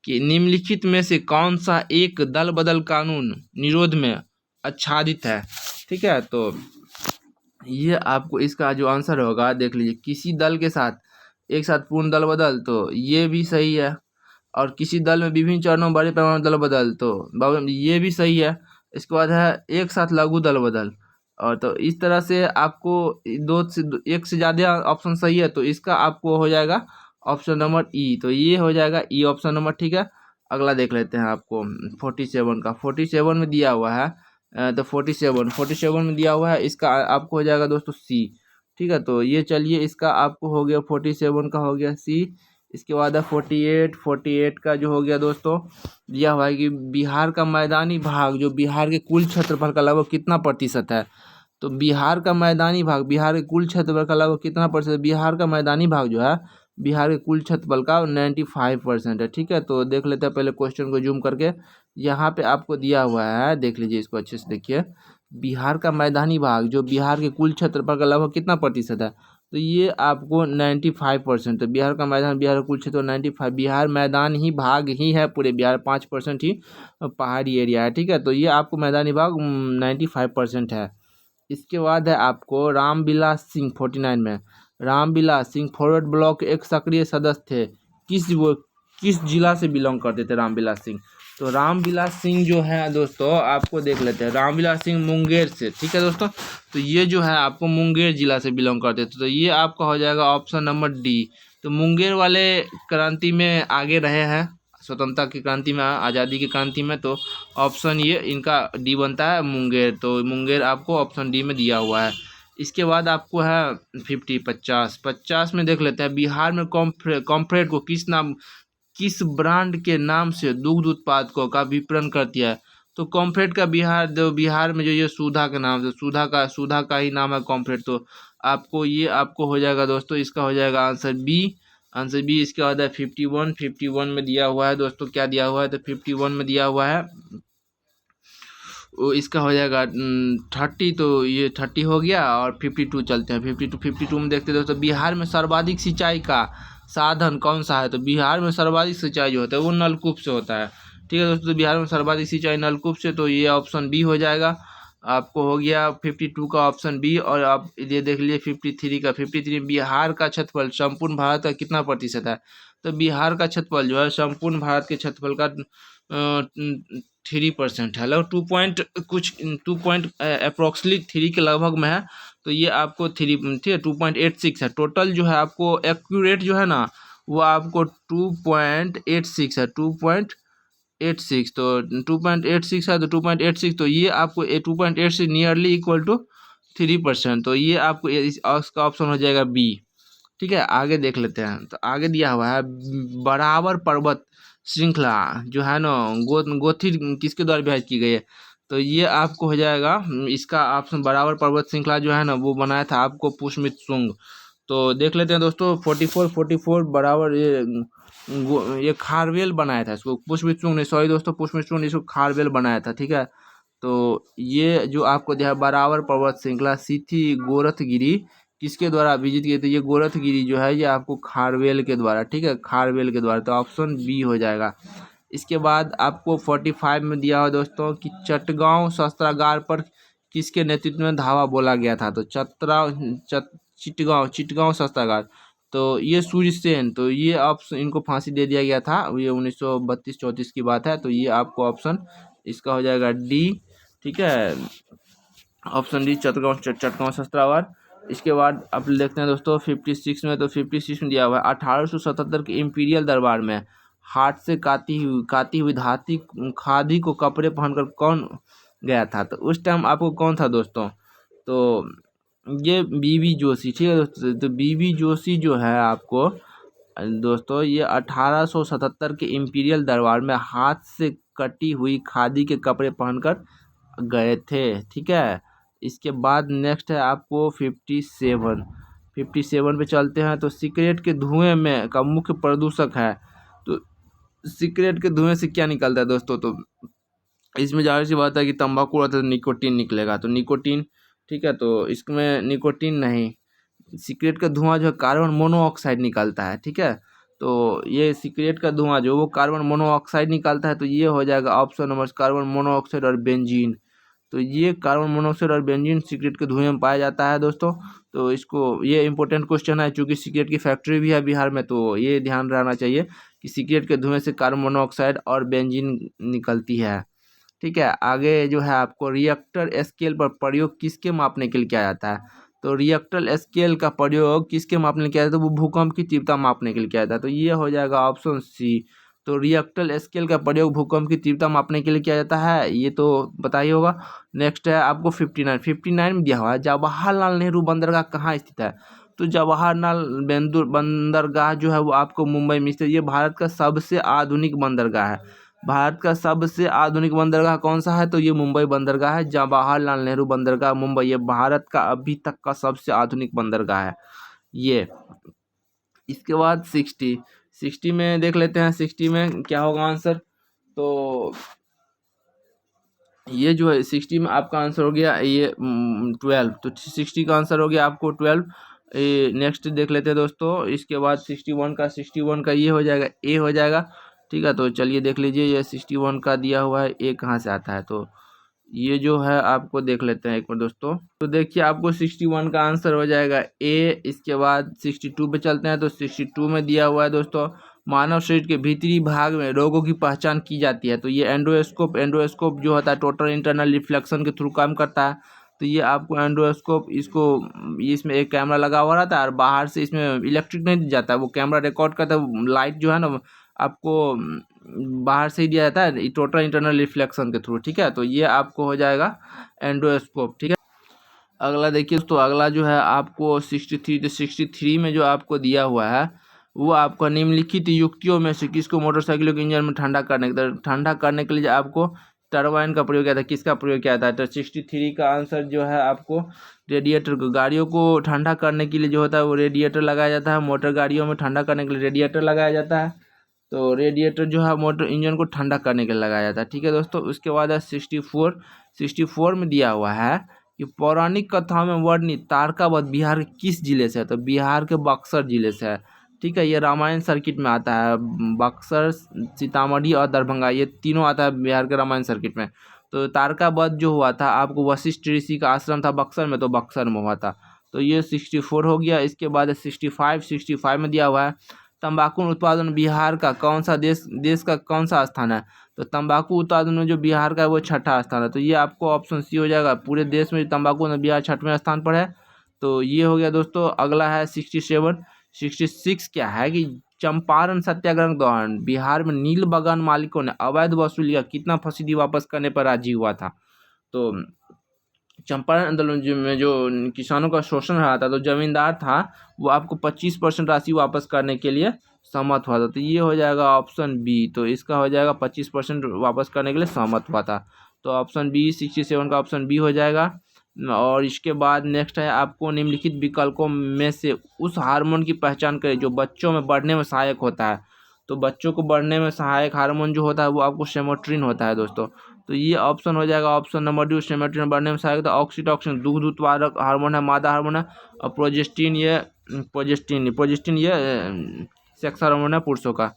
कि निम्नलिखित में से कौन सा एक दल बदल कानून निरोध में आच्छादित है। ठीक है, तो ये आपको इसका जो आंसर होगा देख लीजिए, किसी दल के साथ एक साथ पूर्ण दल बदल, तो ये भी सही है। और किसी दल में विभिन्न चरणों में बड़े पैमाने दल बदल, तो ये भी सही है। इसके बाद है एक साथ लघु दल बदल, और तो इस तरह से आपको एक से ज़्यादा ऑप्शन सही है। तो इसका आपको हो जाएगा ऑप्शन नंबर ई। तो ये हो जाएगा ई ऑप्शन नंबर। ठीक है, अगला देख लेते हैं आपको 47 का। 47 में दिया हुआ है तो 47 में दिया हुआ है, इसका आपको हो जाएगा दोस्तों सी। ठीक है, तो ये चलिए इसका आपको हो गया 47 का हो गया सी। इसके बाद है 48 का जो हो गया दोस्तों, दिया हुआ है कि बिहार का मैदानी भाग जो बिहार के कुल क्षेत्रफल का लगभग कितना प्रतिशत है। तो बिहार का मैदानी भाग बिहार के कुल क्षेत्रफल का लगभग कितना प्रतिशत, बिहार का मैदानी भाग जो है बिहार के कुल क्षेत्रफल का 95% है। ठीक है, तो देख लेते हैं पहले क्वेश्चन को जूम करके। यहाँ पे आपको दिया हुआ है, देख लीजिए इसको अच्छे से देखिए। बिहार का मैदानी भाग जो बिहार के कुल क्षेत्रफल का लगभग कितना प्रतिशत है, तो ये आपको 95%। तो बिहार का मैदान, बिहार का कुल क्षेत्र 95, बिहार मैदान ही भाग ही है पूरे बिहार, 5% ही पहाड़ी एरिया है। ठीक है, तो ये आपको मैदानी भाग 95% है। इसके बाद है आपको रामविलास सिंह 49 में। रामविलास सिंह फॉरवर्ड ब्लॉक के एक सक्रिय सदस्य थे। किस जिला से बिलोंग करते थे रामविलास सिंह, तो रामविलास सिंह जो है दोस्तों आपको देख लेते हैं, रामविलास सिंह मुंगेर से। ठीक है दोस्तों, तो ये जो है आपको मुंगेर जिला से बिलोंग करते थे। तो ये आपका हो जाएगा ऑप्शन नंबर डी। तो मुंगेर वाले क्रांति में आगे रहे हैं, स्वतंत्रता की क्रांति में, आज़ादी की क्रांति में। तो ऑप्शन ये इनका डी बनता है, मुंगेर। तो मुंगेर आपको ऑप्शन डी में दिया हुआ है। इसके बाद आपको है 50 में देख लेते हैं, बिहार में कॉम्प्रेड को किस ब्रांड के नाम से दुग्ध उत्पादकों का विपणन करती है। तो कॉम्प्रेड का बिहार में जो ये सुधा के नाम से, सुधा का ही नाम है कॉम्प्रेड। तो आपको हो जाएगा दोस्तों, इसका हो जाएगा आंसर बी। इसके बाद है 51 में दिया हुआ है दोस्तों, क्या दिया हुआ है, तो 51 में दिया हुआ है वो इसका हो जाएगा 30। तो ये 30 हो गया, और 52 चलते हैं। 52 में देखते हैं दोस्तों, बिहार में सर्वाधिक सिंचाई का साधन कौन सा है। तो बिहार में सर्वाधिक सिंचाई जो होता है वो नलकूप से होता है। ठीक है दोस्तों, बिहार में सर्वाधिक सिंचाई नलकूप से, तो ये ऑप्शन बी हो जाएगा। आपको हो गया 52 का ऑप्शन बी। और आप ये देख लीजिए 53 बिहार का क्षेत्रफल संपूर्ण भारत का कितना प्रतिशत है। तो बिहार का क्षेत्रफल जो है संपूर्ण भारत के क्षेत्रफल का 3% है, लगभग 2 पॉइंट अप्रोक्सीमेटली 3 के लगभग में है। तो ये आपको 3, ठीक है, 2.86 है। टोटल जो है आपको एक्यूरेट जो है ना, वो आपको 2.86 है, 2.86। तो 2.86 है, तो 2.86, तो ये आपको 2.86 नियरली इक्वल टू 3%। तो ये आपको इसका ऑप्शन हो जाएगा बी। ठीक है, आगे देख लेते हैं। तो आगे दिया हुआ है बराबर पर्वत श्रृंखला जो है ना, गोथिर किसके द्वारा विभाजित की गई है। तो ये आपको हो जाएगा इसका ऑप्शन, बराबर पर्वत श्रृंखला जो है ना वो बनाया था आपको पुष्पमित्र शुंग। तो देख लेते हैं दोस्तों 44 बराबर ये खारवेल बनाया था इसको, पुष्पमित्र शुंग ने, सॉरी दोस्तों, पुष्पमित्र शुंग ने इसको खारवेल बनाया था। ठीक है, तो ये जो आपको दिया है बराबर पर्वत श्रृंखला सिथी गोरखगिरी किसके द्वारा विजित किए थे, ये गोरखगिरी जो है ये आपको खारवेल के द्वारा। ठीक है, खारवेल के द्वारा। तो ऑप्शन बी हो जाएगा। इसके बाद आपको 45 में दिया हुआ दोस्तों कि चटगांव शस्त्रागार पर किसके नेतृत्व में धावा बोला गया था? तो चिटगांव शस्त्रागार। तो ये सूर्य सेन, तो ये ऑप्शन, इनको फांसी दे दिया गया था, ये 1932-34 की बात है। तो ये आपको ऑप्शन इसका हो जाएगा डी, ठीक है, ऑप्शन डी, चटगांव शस्त्रागार। इसके बाद आप देखते हैं दोस्तों 56 में, तो 56 में दिया हुआ है 1877 के इम्पीरियल दरबार में हाथ से काती हुई धाती खादी को कपड़े पहनकर कौन गया था? तो उस टाइम आपको कौन था दोस्तों? तो ये बीबी जोशी, ठीक है दोस्तों। तो बीबी जोशी जो है आपको दोस्तों, ये 1877 के इम्पीरियल दरबार में हाथ से कटी हुई खादी के कपड़े पहनकर गए थे, ठीक है। इसके बाद नेक्स्ट है आपको 57 पे चलते हैं। तो सिगरेट के धुएं में का मुख्य प्रदूषक है। तो सिगरेट के धुएं से क्या निकलता है दोस्तों? तो इसमें जाहिर सी बात है कि तंबाकू रहता है तो निकोटीन निकलेगा, तो निकोटीन, ठीक है। तो इसमें निकोटीन नहीं, सिगरेट का धुआं जो है कार्बन मोनोऑक्साइड निकलता है, ठीक है। तो ये सिगरेट का धुआं जो वो कार्बन मोनोऑक्साइड निकलता है, तो ये हो जाएगा ऑप्शन नंबर कार्बन मोनोऑक्साइड और बेंजीन। तो ये कार्बन मोनोऑक्साइड और बेंजीन सिगरेट के धुएं में पाया जाता है दोस्तों। तो इसको, ये इंपॉर्टेंट क्वेश्चन है, चूँकि सिगरेट की फैक्ट्री भी है बिहार में, तो ये ध्यान रहना चाहिए कि सिगरेट के धुएं से कार्बन मोनोऑक्साइड और बेंजीन निकलती है, ठीक है। आगे जो है आपको रिएक्टर स्केल पर प्रयोग किसके मापने के लिए किया जाता है? तो रिएक्टर स्केल का प्रयोग किसके मापने के लिए किया जाता है? तो वो भूकंप की तीव्रता मापने के लिए किया जाता है। तो ये हो जाएगा ऑप्शन सी। तो रिएक्टर स्केल का प्रयोग भूकंप की तीव्रता मापने के लिए किया जाता है, ये तो पता ही होगा। नेक्स्ट है आपको 59 में दिया हुआ है जवाहरलाल नेहरू बंदरगाह कहाँ स्थित है? तो जवाहरलाल बंदरगाह जो है वो आपको मुंबई में स्थित है। ये भारत का सबसे आधुनिक बंदरगाह है। भारत का सबसे आधुनिक बंदरगाह कौन सा है? तो ये मुंबई बंदरगाह है, जवाहरलाल नेहरू बंदरगाह मुंबई, ये भारत का अभी तक का सबसे आधुनिक बंदरगाह है ये। इसके बाद 60 में देख लेते हैं 60 में क्या होगा आंसर। तो ये जो है 60 में आपका आंसर हो गया ये 12। तो 60 का आंसर हो गया आपको 12। नेक्स्ट देख लेते हैं दोस्तों। इसके बाद 61 का ये हो जाएगा, ए हो जाएगा, ठीक है। तो चलिए देख लीजिए, ये 61 का दिया हुआ है, ए कहाँ से आता है? तो ये जो है आपको देख लेते हैं एक बार दोस्तों। तो देखिए आपको 61 का आंसर हो जाएगा ए। इसके बाद 62 पे चलते हैं। तो 62 में दिया हुआ है दोस्तों, मानव शरीर के भीतरी भाग में रोगों की पहचान की जाती है। तो ये एंडोस्कोप जो होता है टोटल इंटरनल रिफ्लेक्शन के थ्रू काम करता है। तो ये आपको एंडोस्कोप, इसको इसमें एक कैमरा लगा हुआ रहता है और बाहर से इसमें इलेक्ट्रिक नहीं जाता है, वो कैमरा रिकॉर्ड करता है, लाइट जो है ना आपको बाहर से ही दिया जाता है टोटल इंटरनल रिफ्लेक्शन के थ्रू, ठीक है। तो ये आपको हो जाएगा एंडोस्कोप, ठीक है। अगला देखिए दोस्तों, अगला जो है आपको 63 में जो आपको दिया हुआ है वो आपको निम्नलिखित युक्तियों में से किसको मोटरसाइकिलों के इंजन में ठंडा करने के लिए आपको टरबाइन का प्रयोग किया था, किसका प्रयोग किया था? तो 63 का आंसर जो है आपको रेडिएटर को, गाड़ियों को ठंडा करने के लिए जो होता है वो रेडिएटर लगाया जाता है। मोटर गाड़ियों में ठंडा करने के लिए रेडिएटर लगाया जाता है। तो रेडिएटर जो है मोटर इंजन को ठंडा करने के लिए लगाया जाता है, ठीक है दोस्तों। उसके बाद है 64 में दिया हुआ है कि पौराणिक कथाओं में वर्णित तारकावध बिहार के किस जिले से है? तो बिहार के बक्सर जिले से है, ठीक है। ये रामायण सर्किट में आता है, बक्सर, सीतामढ़ी और दरभंगा, ये तीनों आता है बिहार के रामायण सर्किट में। तो तारकावध जो हुआ था आपको वशिष्ठ ऋषि का आश्रम था बक्सर में, तो बक्सर में हुआ था। तो ये 64 हो गया। इसके बाद 65 में दिया हुआ है तंबाकू उत्पादन बिहार का कौन सा देश का कौन सा स्थान है? तो तंबाकू उत्पादन में जो बिहार का है वो छठा स्थान है। तो ये आपको ऑप्शन सी हो जाएगा, पूरे देश में तंबाकू में बिहार 6वें स्थान पर है। तो ये हो गया दोस्तों। अगला है 66 क्या है कि चंपारण सत्याग्रह के दौरान बिहार में नील बागान मालिकों ने अवैध वसूली का कितना फीसदी वापस करने पर राजी हुआ था? तो चंपारण आंदोलन में जो किसानों का शोषण रहा था, तो जमींदार था वो आपको 25% राशि वापस करने के लिए सहमत हुआ था। तो ये हो जाएगा ऑप्शन बी। तो इसका हो जाएगा 25% वापस करने के लिए सहमत हुआ था। तो ऑप्शन बी 67 का ऑप्शन बी हो जाएगा। और इसके बाद नेक्स्ट है आपको निम्नलिखित विकल्पों में से उस हार्मोन की पहचान करें जो बच्चों में बढ़ने में सहायक होता है। तो बच्चों को बढ़ने में सहायक हार्मोन जो होता है वो आपको सेमोट्रिन होता है दोस्तों। तो ये ऑप्शन हो जाएगा ऑप्शन नंबर 2, सेमेट्रिन बढ़ने में सहायक होता है। ऑक्सीटॉक्सिन दुग्ध उत्पादक हार्मोन है, मादा हार्मोन है। और प्रोजेस्टिन ये सेक्स हार्मोन है पुरुषों का,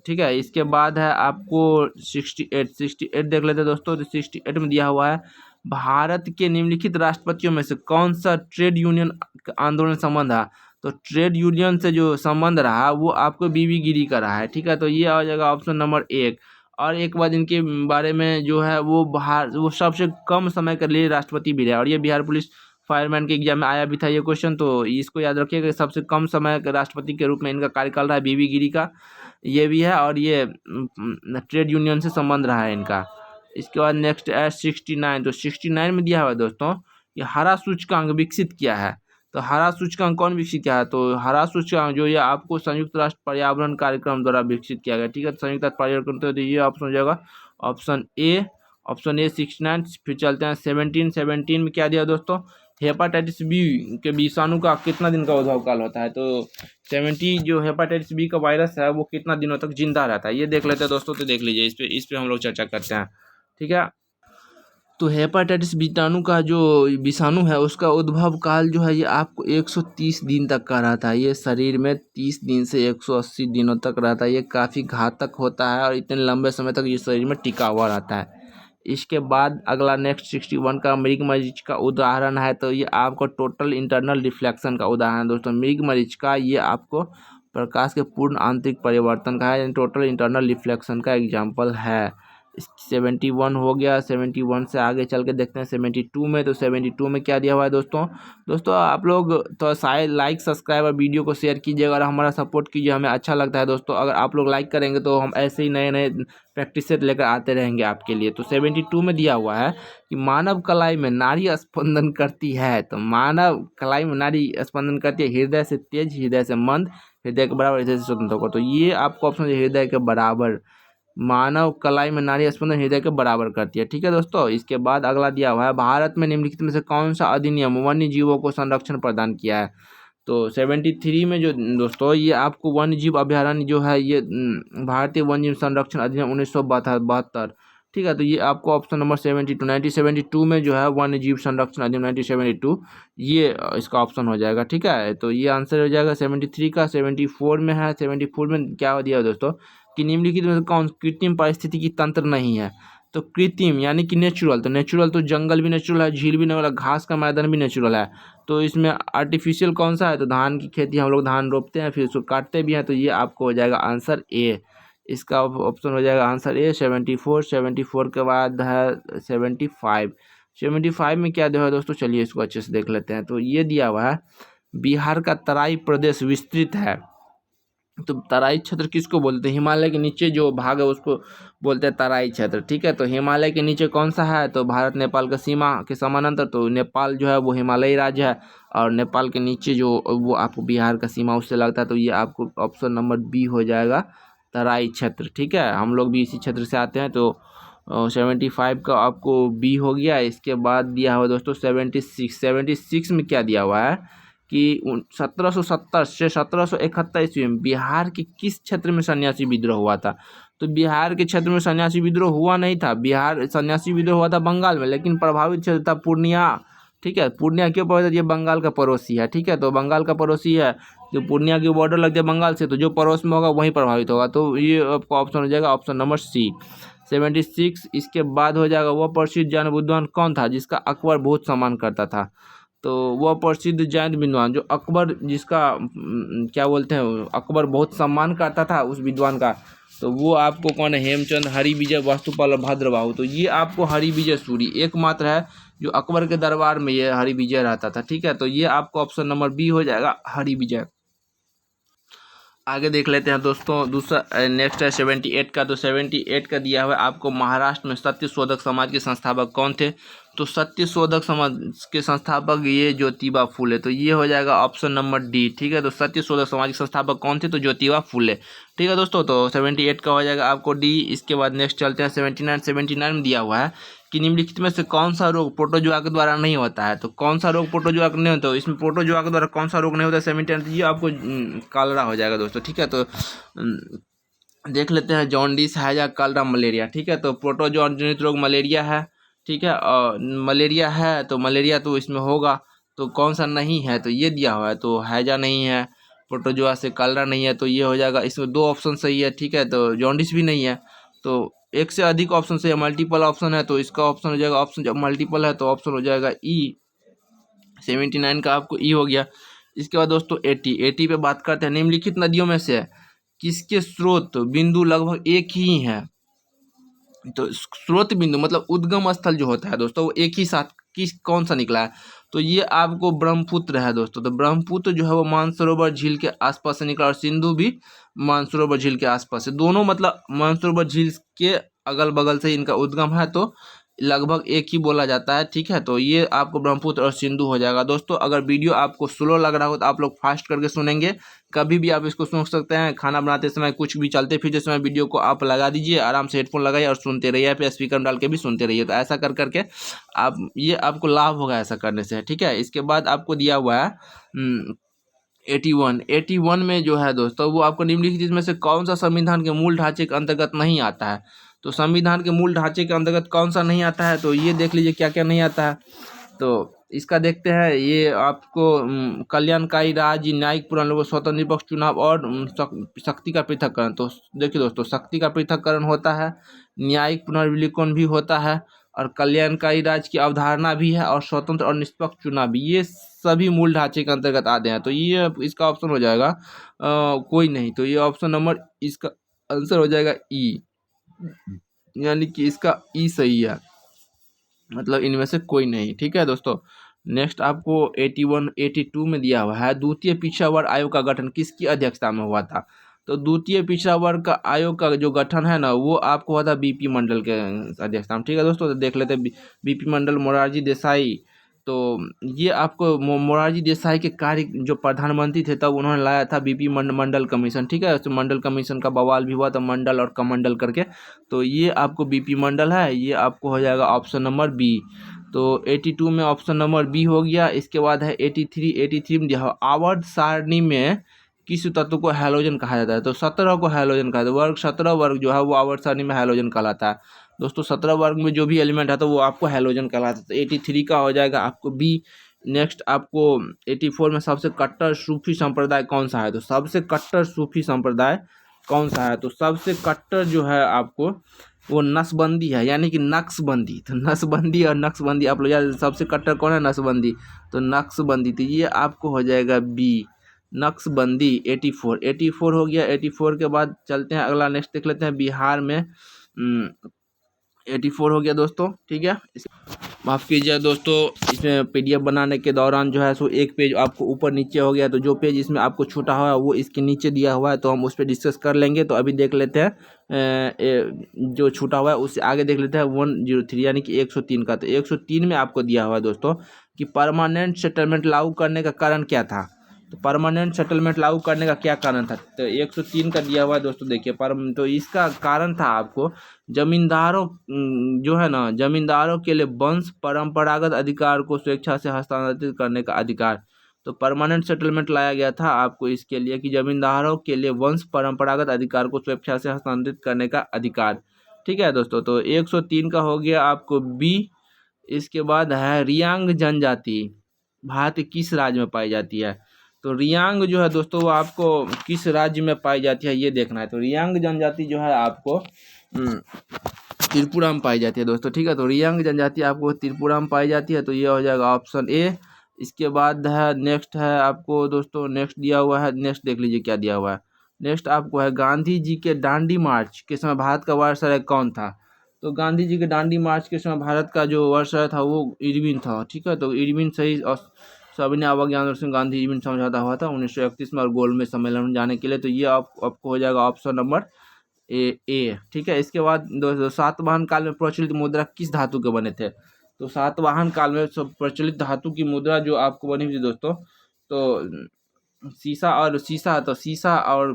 ठीक है। इसके बाद है आपको 68 देख लेते हैं दोस्तों। तो 68 में दिया हुआ है भारत के निम्नलिखित राष्ट्रपतियों में से कौन सा ट्रेड यूनियन आंदोलन संबंध है? तो ट्रेड यूनियन से जो संबंध रहा वो आपको बीवी गिरी का रहा है, ठीक है। तो ये आ जाएगा ऑप्शन नंबर 1। और एक बात इनके बारे में जो है वो सबसे कम समय के लिए राष्ट्रपति भी रहे, और ये बिहार पुलिस फायरमैन के एग्जाम में आया भी था ये क्वेश्चन, तो इसको याद रखिएगा। सबसे कम समय के राष्ट्रपति के रूप में इनका कार्यकाल रहा है बीवी गिरी का, ये भी है। और ये ट्रेड यूनियन से संबंध रहा है इनका। इसके बाद नेक्स्ट है 69। तो 69 में दिया हुआ है दोस्तों, ये हरा सूचकांक विकसित किया है। तो हरा सूचकांक कौन विकसित किया है? तो हरा सूचकांक जो ये आपको संयुक्त राष्ट्र पर्यावरण कार्यक्रम द्वारा विकसित किया गया, ठीक है। संयुक्त राष्ट्र पर्यावरण, तो ये ऑप्शन हो जाएगा ऑप्शन ए। Option A 69। फिर चलते हैं 17 में क्या दिया दोस्तों, हेपाटाइटिस बी के विषाणु का कितना दिन का उद्भव काल होता है? तो 70 जो हेपाटाइटिस बी का वायरस है वो कितना दिनों तक जिंदा रहता है, ये देख लेते हैं दोस्तों। तो देख लीजिए, इस पे हम लोग चर्चा करते हैं, ठीक है। तो हेपाटाइटिस विषाणु है उसका उद्भव काल जो है ये आपको 130 दिन तक का रहता है। ये शरीर में 30 दिन से 180 दिनों तक रहता है। ये काफ़ी घातक होता है और इतने लंबे समय तक ये शरीर में टिका हुआ रहता है। इसके बाद अगला नेक्स्ट 61 का मृगमरीच का उदाहरण है। तो ये आपको टोटल इंटरनल रिफ्लेक्शन का उदाहरण है दोस्तों। मृगमरीच का ये आपको प्रकाश के पूर्ण आंतरिक परिवर्तन का है, टोटल इंटरनल रिफ्लेक्शन का एग्जाम्पल है। 71 हो गया। 71 से आगे चल के देखते हैं 72 में। तो 72 में क्या दिया हुआ है दोस्तों आप लोग तो शायद लाइक सब्सक्राइब और वीडियो को शेयर कीजिएगा और हमारा सपोर्ट कीजिए, हमें अच्छा लगता है दोस्तों। अगर आप लोग लाइक करेंगे तो हम ऐसे ही नए नए प्रैक्टिस सेट लेकर आते रहेंगे आपके लिए। तो 72 में दिया हुआ है कि मानव कलाई में नाड़ी स्पंदन करती है। तो मानव कलाई में नाड़ी स्पंदन करती है हृदय से तेज, हृदय से मंद, हृदय के बराबर, हृदय से स्वतंत्र होकर। तो ये आपको ऑप्शन हृदय के बराबर, मानव कलाई में नाड़ी स्पंदन हृदय के बराबर करती है, ठीक है दोस्तों। इसके बाद अगला दिया हुआ है, भारत में निम्नलिखित में से कौन सा अधिनियम वन्य जीवों को संरक्षण प्रदान किया है? तो 73 में जो दोस्तों ये आपको वन्य जीव अभयारण्य जो है ये भारतीय वन्य जीव संरक्षण अधिनियम 1972, ठीक है। तो ये आपको ऑप्शन नंबर 72 1972 में जो है वन्य जीव संरक्षण अधिनियम 1972, ये इसका ऑप्शन हो जाएगा, ठीक है। तो ये आंसर हो जाएगा 73 का। 74 में है। 74 में क्या दिया दोस्तों कि निम्नलिखित में कौन कृत्रिम पारिस्थितिकी तंत्र नहीं है? तो कृत्रिम यानी कि नेचुरल, तो नेचुरल तो जंगल भी नेचुरल है, झील भी नेचुरल है, घास का मैदान भी नेचुरल है। तो इसमें आर्टिफिशियल कौन सा है? तो धान की खेती, हम लोग धान रोपते हैं फिर उसको काटते भी हैं। तो ये आपको हो जाएगा आंसर ए, इसका ऑप्शन हो जाएगा आंसर ए 74। 74 के बाद है 75। 75 में क्या दिया है दोस्तों, चलिए इसको अच्छे से देख लेते हैं। तो ये दिया हुआ है, बिहार का तराई प्रदेश विस्तृत है। तो तराई क्षेत्र किसको बोलते हैं? हिमालय के नीचे जो भाग है उसको बोलते हैं तराई क्षेत्र, ठीक है। तो हिमालय के नीचे कौन सा है? तो भारत नेपाल का सीमा के समानांतर, तो नेपाल जो है वो हिमालयी राज्य है, और नेपाल के नीचे जो वो आपको बिहार का सीमा उससे लगता है। तो ये आपको ऑप्शन नंबर बी हो जाएगा, तराई क्षेत्र, ठीक है। हम लोग भी इसी क्षेत्र से आते हैं। तो 75 का आपको बी हो गया। इसके बाद दिया हुआ दोस्तों 76 में क्या दिया हुआ है कि 1770 से 1771 ईस्वी में बिहार के किस क्षेत्र में सन्यासी विद्रोह हुआ था? तो बिहार के क्षेत्र में सन्यासी विद्रोह हुआ नहीं था। बिहार सन्यासी विद्रोह हुआ था बंगाल में, लेकिन प्रभावित क्षेत्र था पूर्णिया, ठीक है। पूर्णिया क्यों प्रभावित? ये बंगाल का पड़ोसी है, ठीक है। तो बंगाल का पड़ोसी है, जो पूर्णिया की बॉर्डर लगती है बंगाल से, तो जो पड़ोस में होगा वहीं प्रभावित होगा। तो ये आपका ऑप्शन हो जाएगा ऑप्शन नंबर सी 76। इसके बाद हो जाएगा, वह प्रसिद्ध जैन विद्वान कौन था जिसका अकबर बहुत सम्मान करता था? तो वह प्रसिद्ध जैन विद्वान जो अकबर, जिसका क्या बोलते हैं, अकबर बहुत सम्मान करता था उस विद्वान का, तो वो आपको कौन है? हेमचंद, हरिविजय, वस्तुपाल और भद्रबाहु। तो ये आपको हरिविजय सूरी एकमात्र है जो अकबर के दरबार में ये हरिविजय रहता था, ठीक है। तो ये आपको ऑप्शन नंबर बी हो जाएगा, हरिविजय। आगे देख लेते हैं दोस्तों, दूसरा नेक्स्ट है 78 का। तो 78 का दिया हुआ है आपको, महाराष्ट्र में सत्यशोधक समाज के संस्थापक कौन थे? तो सत्यशोधक समाज के संस्थापक ये ज्योतिबा फुले। तो ये हो जाएगा ऑप्शन नंबर डी, ठीक है। तो सत्यशोधक समाज के संस्थापक कौन थे? तो ज्योतिबा फुले, ठीक है दोस्तों। तो 78 का हो जाएगा आपको डी। इसके बाद नेक्स्ट चलते हैं 79 में दिया हुआ है कि निम्नलिखित में से कौन सा रोग प्रोटोजोआ के द्वारा नहीं होता है? तो कौन सा रोग प्रोटोजोआ के नहीं होता है? इसमें प्रोटोजोआ के द्वारा कौन सा रोग नहीं होता है 79? ये आपको कालरा हो जाएगा दोस्तों, ठीक है। तो देख लेते हैं, जॉन्डिस, हैजा, कालरा, मलेरिया, ठीक है। तो प्रोटोजोआ जनित रोग मलेरिया है, ठीक है। और मलेरिया है, तो मलेरिया तो इसमें होगा, तो कौन सा नहीं है? तो ये दिया हुआ है, तो हैजा नहीं है, प्रोटोजोआ से कालरा नहीं है, तो ये हो जाएगा। इसमें दो ऑप्शन सही है, ठीक है। तो जॉन्डिस भी नहीं है, तो एक से अधिक ऑप्शन से मल्टीपल ऑप्शन है तो इसका ऑप्शन हो जाएगा, ऑप्शन जब मल्टीपल है तो ऑप्शन हो जाएगा ई। 79 का आपको ई हो गया। इसके बाद दोस्तों 80 पे बात करते हैं। निम्नलिखित नदियों में से किसके स्रोत बिंदु लगभग एक ही है? तो स्रोत बिंदु मतलब उद्गम स्थल जो होता है दोस्तों वो एक ही साथ कौन सा निकला है? तो ये आपको ब्रह्मपुत्र है दोस्तों। तो ब्रह्मपुत्र जो है वो मानसरोवर झील के आसपास से निकला और सिंधु भी मानसरोवर झील के आसपास से, दोनों मतलब मानसरोवर झील के अगल बगल से इनका उद्गम है तो लगभग एक ही बोला जाता है। ठीक है, तो ये आपको ब्रह्मपुत्र और सिंधु हो जाएगा। दोस्तों अगर वीडियो आपको स्लो लग रहा हो तो आप लोग फास्ट करके सुनेंगे, कभी भी आप इसको सुन सकते हैं। खाना बनाते समय, कुछ भी चलते फिरते समय वीडियो को आप लगा दीजिए, आराम से हेडफोन लगाइए और सुनते रहिए, पे स्पीकर डाल के भी सुनते रहिए। तो ऐसा कर करके आप ये आपको लाभ होगा ऐसा करने से। ठीक है, इसके बाद आपको दिया हुआ है 81 में जो है दोस्तों वो आपको निम्नलिखित इसमें से कौन सा संविधान के मूल ढांचे के अंतर्गत नहीं आता है? तो संविधान के मूल ढांचे के अंतर्गत कौन सा नहीं आता है? तो ये देख लीजिए क्या क्या नहीं आता है। तो इसका देखते हैं, ये आपको कल्याणकारी राज्य, न्यायिक पुनर्विलोकन, स्वतंत्र निष्पक्ष चुनाव और शक्ति का पृथक्करण। तो देखिए दोस्तों, शक्ति का पृथक्करण होता है, न्यायिक पुनर्विलोकन भी होता है और कल्याणकारी राज्य की अवधारणा भी है और स्वतंत्र और निष्पक्ष चुनाव भी, ये सभी मूल ढांचे के अंतर्गत आते हैं। तो ये इसका ऑप्शन हो जाएगा कोई नहीं। तो ये ऑप्शन नंबर इसका आंसर हो जाएगा ई, यानी कि इसका ई सही है, मतलब इनमें से कोई नहीं। ठीक है दोस्तों, नेक्स्ट आपको 82 में दिया हुआ है, द्वितीय पिछड़ा वर्ग आयोग का गठन किसकी अध्यक्षता में हुआ था? तो द्वितीय पिछड़ा वर्ग का आयोग का जो गठन है ना वो आपको हुआ था बीपी मंडल के अध्यक्षता में। ठीक है दोस्तों, तो देख लेते हैं बीपी मंडल, मोरारजी देसाई। तो ये आपको मोरारजी देसाई के कार्य जो प्रधानमंत्री थे तब उन्होंने लाया था बीपी मंडल कमीशन। ठीक है, तो मंडल कमीशन का बवाल भी हुआ था, मंडल और कमंडल करके। तो ये आपको बीपी मंडल है, ये आपको हो जाएगा ऑप्शन नंबर बी। तो 82 में ऑप्शन नंबर बी हो गया। इसके बाद है 83 में दिया आवर्त सारणी में किस तत्व को हैलोजन कहा जाता है? तो 17 को हैलोजन कहा जाता है। वर्ग 17 वर्ग जो है वो आवर्त सारणी में हैलोजन कहलाता है दोस्तों। 17 वर्ग में जो भी एलिमेंट आता है वो आपको हैलोजन कहलाता है। तो 83 का हो जाएगा आपको बी। नेक्स्ट आपको 84 में सबसे कट्टर सूफी संप्रदाय कौन सा है? तो सबसे कट्टर सूफी संप्रदाय कौन सा है? तो सबसे कट्टर जो है आपको वो नक्शबंदी है, यानी कि नक्शबंदी। तो नक्शबंदी और नक्शबंदी आप लोग याद, सबसे कट्टर कौन है? नक्शबंदी। तो नक्शबंदी, तो ये आपको हो जाएगा बी, नक्शबंदी। 84 हो गया। 84 के बाद चलते हैं अगला, नेक्स्ट देख लेते हैं बिहार में। 84 हो गया दोस्तों। ठीक है, माफ़ कीजिए दोस्तों, इसमें पीडीएफ बनाने के दौरान जो है सो एक पेज आपको ऊपर नीचे हो गया, तो जो पेज इसमें आपको छूटा हुआ है वो इसके नीचे दिया हुआ है, तो हम उस पर डिस्कस कर लेंगे। तो अभी देख लेते हैं जो छूटा हुआ है उससे आगे देख लेते हैं 103 यानी कि 103 का। तो 103 में आपको दिया हुआ है दोस्तों कि परमानेंट सेटलमेंट लागू करने का कारण क्या था? तो परमानेंट सेटलमेंट लागू करने का क्या कारण था? तो 103 का दिया हुआ है दोस्तों, देखिए तो इसका कारण था आपको जमींदारों जो है ना, जमींदारों के लिए वंश परंपरागत अधिकार को स्वेच्छा से हस्तांतरित करने का अधिकार। तो परमानेंट सेटलमेंट लाया गया था आपको इसके लिए कि जमींदारों के लिए वंश परंपरागत अधिकार को स्वेच्छा से हस्तांतरित करने का अधिकार। ठीक है दोस्तों, तो 103 का हो गया आपको बी। इसके बाद है रियांग जनजाति भारत के किस राज्य में पाई जाती है? तो रियांग जो है दोस्तों वो आपको किस राज्य में पाई जाती है ये देखना है। तो रियांग जनजाति जो है आपको त्रिपुरा में पाई जाती है दोस्तों। ठीक है, तो रियांग जनजाति आपको त्रिपुरा में पाई जाती है, तो ये हो जाएगा ऑप्शन ए। इसके बाद है नेक्स्ट है आपको दोस्तों, नेक्स्ट दिया हुआ है, नेक्स्ट देख लीजिए क्या दिया हुआ है। नेक्स्ट आपको है गांधी जी के दांडी मार्च के समय भारत का वायसराय कौन था? तो गांधी जी के दांडी मार्च के समय भारत का जो वायसराय था वो इरविन था। ठीक है, तो इरविन सही सविनय अवज्ञा सिंह गांधी इरविन समझौता हुआ था 1931 में और गोलमेज सम्मेलन में जाने के लिए। तो ये आपको हो जाएगा ऑप्शन नंबर ए। ठीक है, इसके बाद सातवाहन काल में प्रचलित मुद्रा किस धातु के बने थे? तो सातवाहन काल में प्रचलित धातु की मुद्रा जो आपको बनी हुई थी दोस्तों, तो शीशा और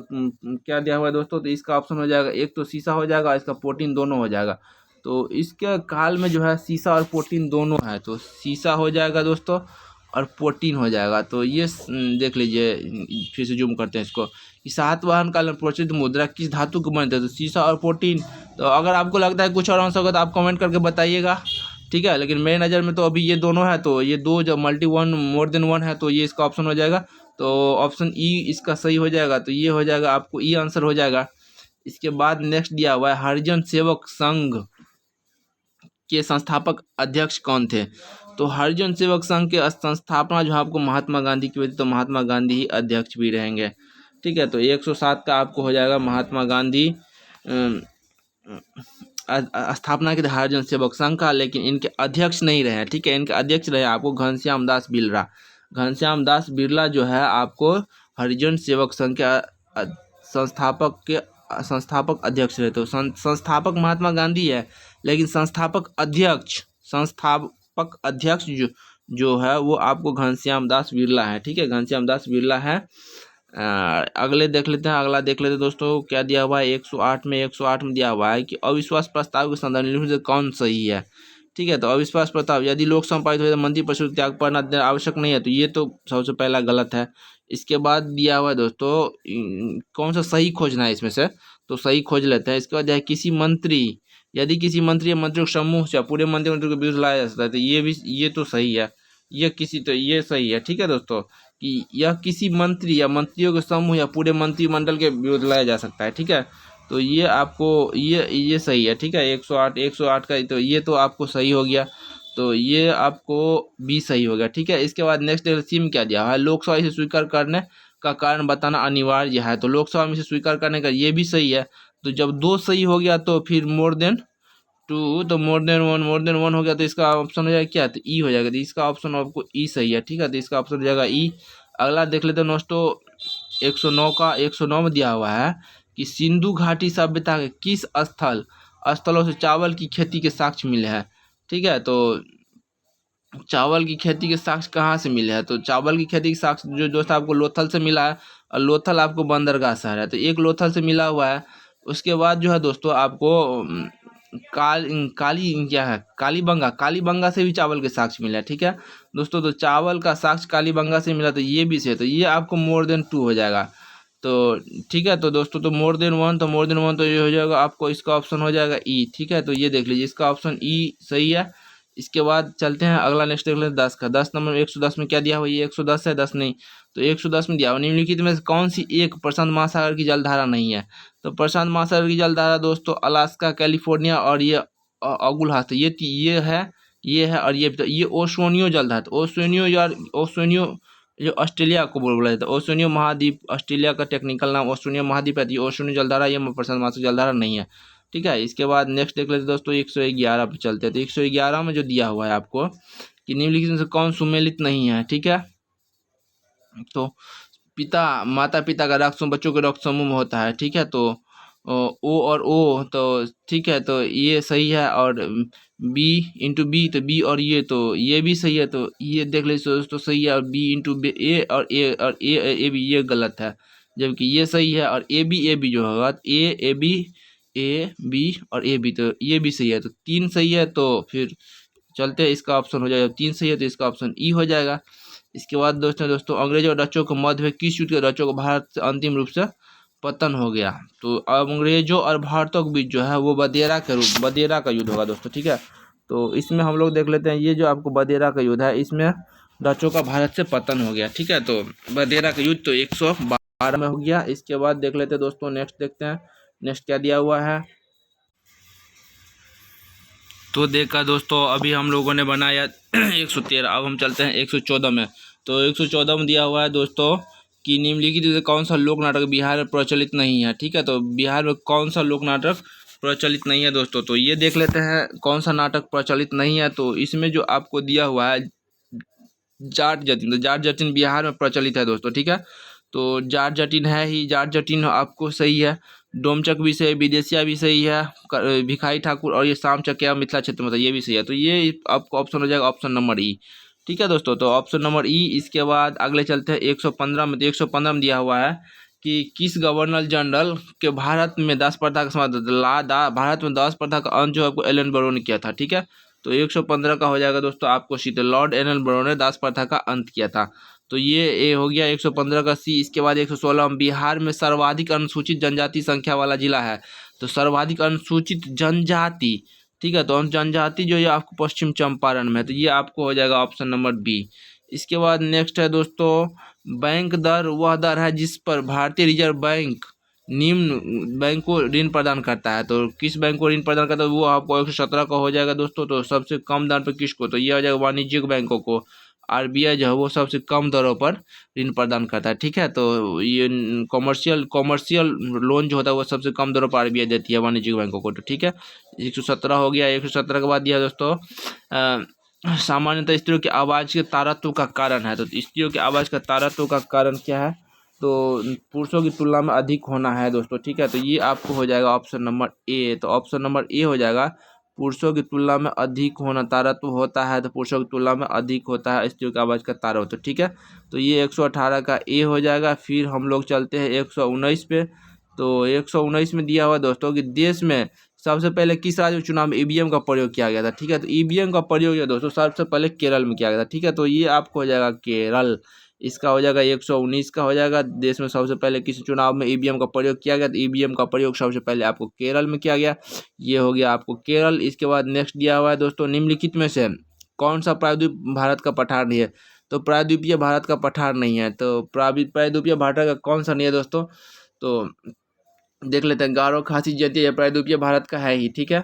क्या दिया हुआ है दोस्तों? तो इसका ऑप्शन हो जाएगा, एक तो शीशा हो जाएगा, इसका प्रोटीन दोनों हो जाएगा। तो इसके काल में जो है शीशा और प्रोटीन दोनों है, तो शीशा हो जाएगा दोस्तों और प्रोटीन हो जाएगा। तो ये देख लीजिए, फिर से जूम करते हैं इसको कि सातवाहन काल में प्रचलित मुद्रा किस धातु के बने थे? तो शीशा और प्रोटीन। तो अगर आपको लगता है कुछ और आंसर होगा तो आप कमेंट करके बताइएगा। ठीक है, लेकिन मेरे नज़र में तो अभी ये दोनों है, तो ये दो जब multi one more than one है तो ये इसका ऑप्शन हो जाएगा। तो ऑप्शन ई इसका सही हो जाएगा। तो ये हो जाएगा आपको ई आंसर हो जाएगा। इसके बाद नेक्स्ट दिया हुआ है हरिजन सेवक संघ के संस्थापक अध्यक्ष कौन थे। तो हरिजन सेवक संघ के संस्थापना जो आपको महात्मा गांधी की हुई थी, तो महात्मा गांधी ही अध्यक्ष भी रहेंगे। ठीक है, तो 107 का आपको हो जाएगा महात्मा गांधी स्थापना के हरिजन सेवक संघ का, लेकिन इनके अध्यक्ष नहीं रहे। ठीक है, इनके अध्यक्ष रहे आपको घनश्याम दास बिरला। घनश्याम दास बिरला जो है आपको हरिजन सेवक संघ के संस्थापक अध्यक्ष रहे। तो संस्थापक महात्मा गांधी है, लेकिन संस्थापक अध्यक्ष जो है वो आपको घनश्याम दास बिरला है। ठीक है, घनश्याम दास बिरला है। अगले देख लेते हैं, अगला देख लेते हैं दोस्तों क्या दिया हुआ है। 108 में दिया हुआ है कि अविश्वास प्रस्ताव के संदर्भ में से कौन सही है। ठीक है, तो अविश्वास प्रस्ताव यदि लोग संपादित हो तो मंत्रिपरिषद त्याग करना आवश्यक नहीं है, तो ये तो सबसे पहला गलत है। इसके बाद दिया हुआ है दोस्तों कौन सा सही खोजना है इसमें से, तो सही खोज लेते हैं। इसके बाद है किसी मंत्री यदि किसी मंत्री या मंत्रियों के समूह से पूरे मंत्रिमंडल के विरुद्ध लाया जा सकता है, तो ये तो सही है। ये सही है। ठीक है दोस्तों, कि यह किसी मंत्री या मंत्रियों के समूह या पूरे मंत्रिमंडल के विरुद्ध लाया जा सकता है। ठीक है, तो ये आपको ये सही है। ठीक है, 108 का, तो ये तो आपको सही हो गया, तो ये आपको भी सही हो गया। ठीक है, इसके बाद नेक्स्ट सिम क्या दिया है, लोकसभा इसे स्वीकार करने का कारण बताना अनिवार्य है। तो लोकसभा में इसे स्वीकार करने का ये भी सही है। तो जब 2 सही हो गया तो फिर मोर देन 2, तो मोर देन वन हो गया, तो इसका ऑप्शन हो जाएगा क्या, तो ई हो जाएगा। तो इसका ऑप्शन आपको ई सही है। ठीक है, तो इसका ऑप्शन हो जाएगा ई। अगला देख लेते हैं दोस्तों 109 में दिया हुआ है कि सिंधु घाटी सभ्यता के किस स्थलों से चावल की खेती के साक्ष्य मिले हैं। ठीक है, तो चावल की खेती के साक्ष्य कहाँ से मिले हैं, तो चावल की खेती के साक्ष्य जो दोस्त आपको लोथल से मिला है, और लोथल आपको बंदरगाह शहर है, तो एक लोथल से मिला हुआ है। उसके बाद जो है दोस्तों आपको कालीबंगा से भी चावल के साक्ष्य मिला है। ठीक है दोस्तों, तो चावल का साक्ष्य कालीबंगा से मिला, तो ये भी से, तो ये आपको मोर देन 2 हो जाएगा। तो ठीक है, तो दोस्तों तो मोर देन वन तो ये हो जाएगा आपको, इसका ऑप्शन हो जाएगा ई। ठीक है, तो ये देख लीजिए, इसका ऑप्शन ई सही है। इसके बाद चलते हैं अगला, नेक्स्ट देख लेते हैं 10 का। 10 नंबर 110 में क्या दिया हुआ, ये 110 है, 10 नहीं। तो 110 में दिया हुआ निम्नलिखित में से कौन सी एक प्रशांत महासागर की जलधारा नहीं है। तो प्रशांत महासागर की जलधारा दोस्तों अलास्का, कैलिफोर्निया और ये अगुलहास, ये है और ये ओशोनियो जलधारा। तो ओशोनियो जो ऑस्ट्रेलिया को बोला जाता है, ओशोनियो महाद्वीप, ऑस्ट्रेलिया का टेक्निकल नाम ओशोनियो महाद्वीप है। ओशोनियो जलधारा ये प्रशांत महासागर जलधारा नहीं है। ठीक है, इसके बाद नेक्स्ट देख लेते दोस्तों 111 पे चलते हैं। तो 111 में जो दिया हुआ है आपको कि निम्नलिखित में से कौन सुमेलित नहीं है। ठीक है, तो माता पिता का रक्त बच्चों के रक्त समूह में होता है। ठीक है, तो ओ और ओ, तो ठीक है, तो ये सही है। और बी इंटू बी, तो बी और ये भी सही है। तो ये देख लीजिए दोस्तों सही है, और बी इंटू ए और ए बी ये गलत है, जबकि ये सही है। और ए बी जो होगा ए बी और ए बी, तो ये भी सही है। तो 3 सही है, तो फिर चलते हैं, इसका ऑप्शन हो जाएगा 3 सही है, तो इसका ऑप्शन ई हो जाएगा। इसके बाद दोस्तों अंग्रेजों और डचों के मध्य में किस युद्ध के डचों को भारत से अंतिम रूप से पतन हो गया। तो अंग्रेजों और भारतों के बीच जो है वो बदेरा का युद्ध होगा दोस्तों। ठीक है, तो इसमें हम लोग देख लेते हैं, ये जो आपको बदेरा का युद्ध है, इसमें डचों का भारत से पतन हो गया। ठीक है, तो बदेरा का युद्ध तो 112 में हो गया। इसके बाद देख लेते हैं दोस्तों, नेक्स्ट देखते हैं, नेक्स्ट क्या दिया हुआ है। तो देखा दोस्तों, अभी हम लोगों ने बनाया 113, अब हम चलते हैं 114 में। तो 114 में दिया हुआ है दोस्तों कि निम्नलिखित कौन सा लोक नाटक बिहार में प्रचलित नहीं है। ठीक है, तो बिहार में कौन सा लोक नाटक प्रचलित नहीं है दोस्तों, तो ये देख लेते हैं कौन सा नाटक प्रचलित नहीं है। तो इसमें जो आपको दिया हुआ है जाट जटिन, तो जाट जटिन बिहार में प्रचलित है दोस्तों। ठीक है, तो जाट जटिन है ही, जाट जटिन आपको सही है। डोमचक भी सही, विदेशिया भी सही है, भिखारी ठाकुर और ये शाम चकिया मिथिला क्षेत्र में था, ये भी सही है। तो ये आपको ऑप्शन हो जाएगा ऑप्शन नंबर ई। ठीक है दोस्तों, तो ऑप्शन नंबर ई। इसके बाद अगले चलते हैं 115 में। तो 115 में दिया हुआ है कि किस गवर्नर जनरल के भारत में 10 प्रथा का भारत में 10 प्रथा का अंत जो आपको एलन बरो ने किया था। ठीक है, तो 115 का हो जाएगा दोस्तों आपको सी, तो लॉर्ड एलन बरो ने 10 प्रथा का अंत किया था। तो ये ए हो गया 115 का सी। इसके बाद 116 बिहार में सर्वाधिक अनुसूचित जनजाति संख्या वाला जिला है। तो सर्वाधिक अनुसूचित जनजाति, ठीक है, तो जनजाति जो ये आपको पश्चिम चंपारण में है, तो ये आपको हो जाएगा ऑप्शन नंबर बी। इसके बाद नेक्स्ट है दोस्तों बैंक दर वह दर है जिस पर भारतीय रिजर्व बैंक निम्न बैंक को ऋण प्रदान करता है। तो किस बैंक को ऋण प्रदान करता है, वो आपको 117 का हो जाएगा दोस्तों। तो सबसे कम दर पर किसको, तो ये हो जाएगा वाणिज्यिक बैंकों को। आरबीआई जो है वो सबसे कम दरों पर ऋण प्रदान करता है, ठीक है। तो ये कॉमर्शियल लोन जो होता है वो सबसे कम दरों पर आरबीआई देती है वाणिज्यिक बैंकों को, तो ठीक है। 117 हो गया। 117 के बाद दिया दोस्तों सामान्यतः स्त्रियों की आवाज़ के तारत्व का कारण है। तो स्त्रियों की आवाज़ का तारत्व का कारण क्या है, तो पुरुषों की तुलना में अधिक होना है दोस्तों, ठीक है। तो ये आपको हो जाएगा ऑप्शन नंबर ए। तो ऑप्शन नंबर ए हो जाएगा, पुरुषों की तुलना में अधिक होना, तारत्व होता है तो पुरुषों की तुलना में अधिक होता है स्त्रियों की आवाज़ का तारत्व, ठीक है। तो ये 118 का ए हो जाएगा। फिर हम लोग चलते हैं 119 पे। तो 119 में दिया हुआ दोस्तों कि देश में सबसे पहले किस राज्य चुनाव में ईवीएम का प्रयोग किया गया था, ठीक है। तो ईवीएम का प्रयोग है दोस्तों सबसे पहले केरल में किया गया था, ठीक है। तो ये आपको हो जाएगा केरल, इसका हो जाएगा 119 का हो जाएगा। देश में सबसे पहले किसी चुनाव में ईवीएम का प्रयोग किया गया, तो ईवीएम का प्रयोग सबसे पहले आपको केरल में किया गया, ये हो गया आपको केरल। इसके बाद नेक्स्ट दिया हुआ है दोस्तों, निम्नलिखित में से कौन सा प्रायद्वीप भारत का पठार नहीं है। तो प्रायद्वीपीय भारत का पठार नहीं है। तो प्रायद्वीपीय भारत का कौन सा नहीं है दोस्तों, तो देख लेते हैं। गारो खासी जयंती ये प्रायद्वीपीय भारत का है ही, ठीक है।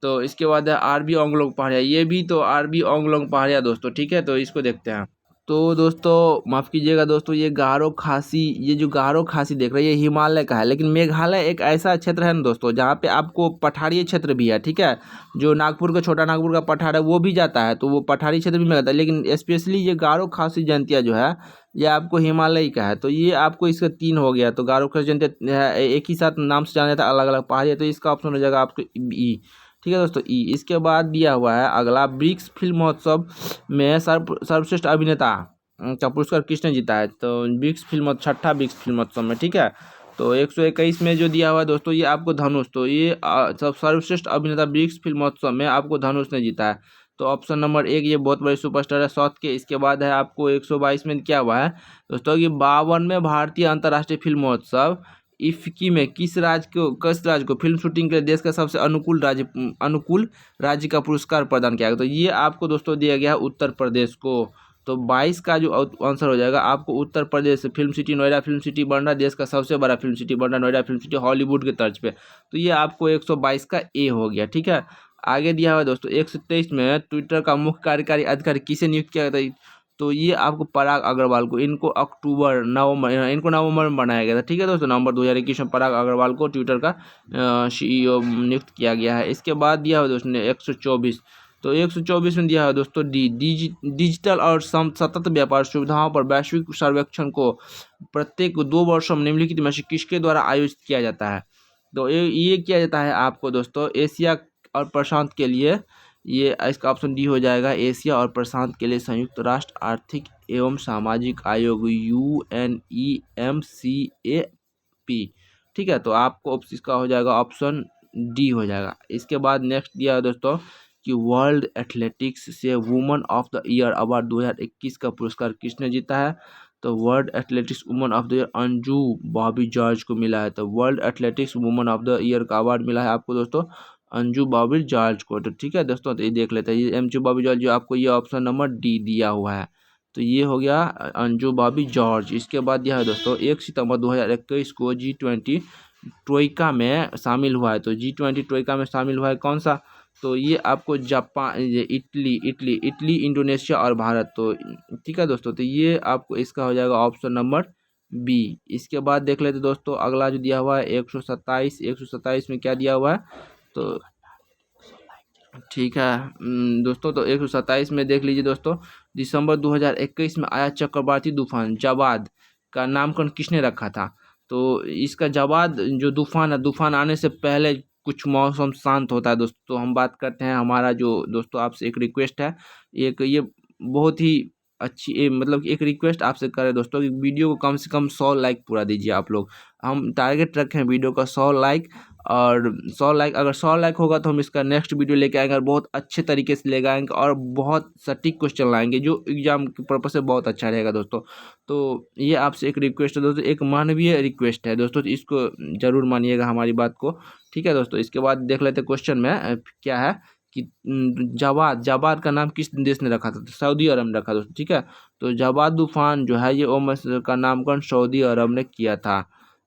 तो इसके बाद है आरबी ओंगलोंग पहाड़िया, ये भी तो आरबी ओंगलोंग पहाड़िया दोस्तों, ठीक है। तो इसको देखते हैं। तो दोस्तों माफ़ कीजिएगा दोस्तों, ये गारो खासी, ये जो गारो खासी देख रहे हैं ये हिमालय का है, लेकिन मेघालय एक ऐसा क्षेत्र है ना दोस्तों जहाँ पे आपको पठारी क्षेत्र भी है, ठीक है। जो नागपुर का, छोटा नागपुर का पठार है वो भी जाता है, तो वो पठारी क्षेत्र भी में आता है। लेकिन स्पेशली ये गारो खासी जयंतिया जो है ये आपको हिमालय का है। तो ये आपको इसका 3 हो गया। तो गारो खासी जयंतिया एक ही साथ नाम से जाना जाता है, अलग अलग पहाड़ी है। तो इसका ऑप्शन हो जाएगा आपको ई, ठीक है दोस्तों, ई। इसके बाद दिया हुआ है अगला, ब्रिक्स फिल्म महोत्सव में सर्वश्रेष्ठ अभिनेता का पुरस्कार किसने जीता है। तो ब्रिक्स फिल्म, छठा ब्रिक्स फिल्मोत्सव में, ठीक है। तो 121 में जो दिया हुआ है दोस्तों ये आपको धनुष, तो ये सब सर्वश्रेष्ठ अभिनेता ब्रिक्स फिल्मोत्सव में आपको धनुष ने जीता है। तो ऑप्शन नंबर 1 ये बहुत बड़े सुपरस्टार है साउथ के। इसके बाद है आपको 122 में क्या हुआ है दोस्तों कि 52वें भारतीय अंतर्राष्ट्रीय फिल्मोत्सव इफ्की में किस राज्य को फिल्म शूटिंग के लिए देश का सबसे अनुकूल राज्य का पुरस्कार प्रदान किया गया। तो ये आपको दोस्तों दिया गया है उत्तर प्रदेश को। तो 22 का जो आंसर हो जाएगा आपको Uttar Pradesh, film city Noida film city बन रहा है, देश का सबसे बड़ा फिल्म सिटी बन रहा है नोएडा फिल्म सिटी, हॉलीवुड के तर्ज पे। तो ये आपको 122 का ए हो गया, ठीक है। आगे दिया हुआ है दोस्तों 123 में ट्विटर का मुख्य कार्यकारी अधिकारी किसे नियुक्त किया गया था। तो ये आपको पराग अग्रवाल को, इनको नवंबर में बनाया गया था, ठीक है दोस्तों। नवंबर 2021 में पराग अग्रवाल को ट्विटर का CEO नियुक्त किया गया है। इसके बाद दिया हुआ दोस्तों 124, तो 124 में दिया है दोस्तों डिजिटल और सतत व्यापार सुविधाओं पर वैश्विक सर्वेक्षण को प्रत्येक 2 वर्षों में निम्नलिखित में से किसके द्वारा आयोजित किया जाता है। तो ये किया जाता है आपको दोस्तों एशिया और प्रशांत के लिए, ये इसका ऑप्शन डी हो जाएगा। एशिया और प्रशांत के लिए संयुक्त राष्ट्र आर्थिक एवं सामाजिक आयोग UNEMCAP, ठीक है। तो आपको इसका हो जाएगा ऑप्शन डी हो जाएगा। इसके बाद नेक्स्ट दिया है दोस्तों कि वर्ल्ड एथलेटिक्स से woman of the year award 2021 का पुरस्कार किसने जीता है। तो world athletics woman of the year Anju Bobby George को मिला है। तो world athletics woman of the year का अवार्ड मिला है आपको दोस्तों अंजू बॉबी जॉर्ज को। तो ठीक है दोस्तों, तो ये देख लेते हैं, ये अंजू बॉबी जॉर्ज जो आपको ये ऑप्शन नंबर डी दिया हुआ है। तो ये हो गया अंजू बॉबी जॉर्ज। इसके बाद दिया है दोस्तों 1 सितंबर 2021 को G20 ट्रोइका में शामिल हुआ है। तो G20 ट्रोइका में शामिल हुआ है कौन सा, तो ये आपको जापान, इटली, इंडोनेशिया और भारत। तो ठीक है दोस्तों, तो ये आपको इसका हो जाएगा ऑप्शन नंबर बी। इसके बाद देख लेते दोस्तों अगला जो दिया हुआ है 127 में क्या दिया हुआ है। तो ठीक है दोस्तों, तो 127 में देख लीजिए दोस्तों, दिसंबर 2021 में आया चक्रवाती तूफान जवाद का नामकरण किसने रखा था। तो इसका जवाद जो तूफान है, तूफान आने से पहले कुछ मौसम शांत होता है दोस्तों। तो हम बात करते हैं, हमारा जो दोस्तों आपसे एक रिक्वेस्ट है, एक ये बहुत ही अच्छी मतलब एक रिक्वेस्ट आपसे करें दोस्तों कि वीडियो को कम से कम 100 लाइक पूरा दीजिए आप लोग। हम टारगेट रखे हैं वीडियो का 100 लाइक, और 100 लाइक, अगर 100 लाइक होगा तो हम इसका नेक्स्ट वीडियो लेके आएंगे और बहुत अच्छे तरीके से लेके आएंगे और बहुत सटीक क्वेश्चन लाएंगे जो एग्जाम के पर्पज से बहुत अच्छा रहेगा दोस्तों। तो ये आपसे एक रिक्वेस्ट है दोस्तों, एक मानवीय रिक्वेस्ट है दोस्तों, तो इसको ज़रूर मानिएगा हमारी बात को, ठीक है दोस्तों। इसके बाद देख लेते क्वेश्चन में क्या है कि जवाद का नाम किस देश ने रखा था। तो सऊदी अरब ने रखा दोस्तों, ठीक है। तो जवाद तूफान जो है ये ओमन का नामकरण सऊदी अरब ने किया था।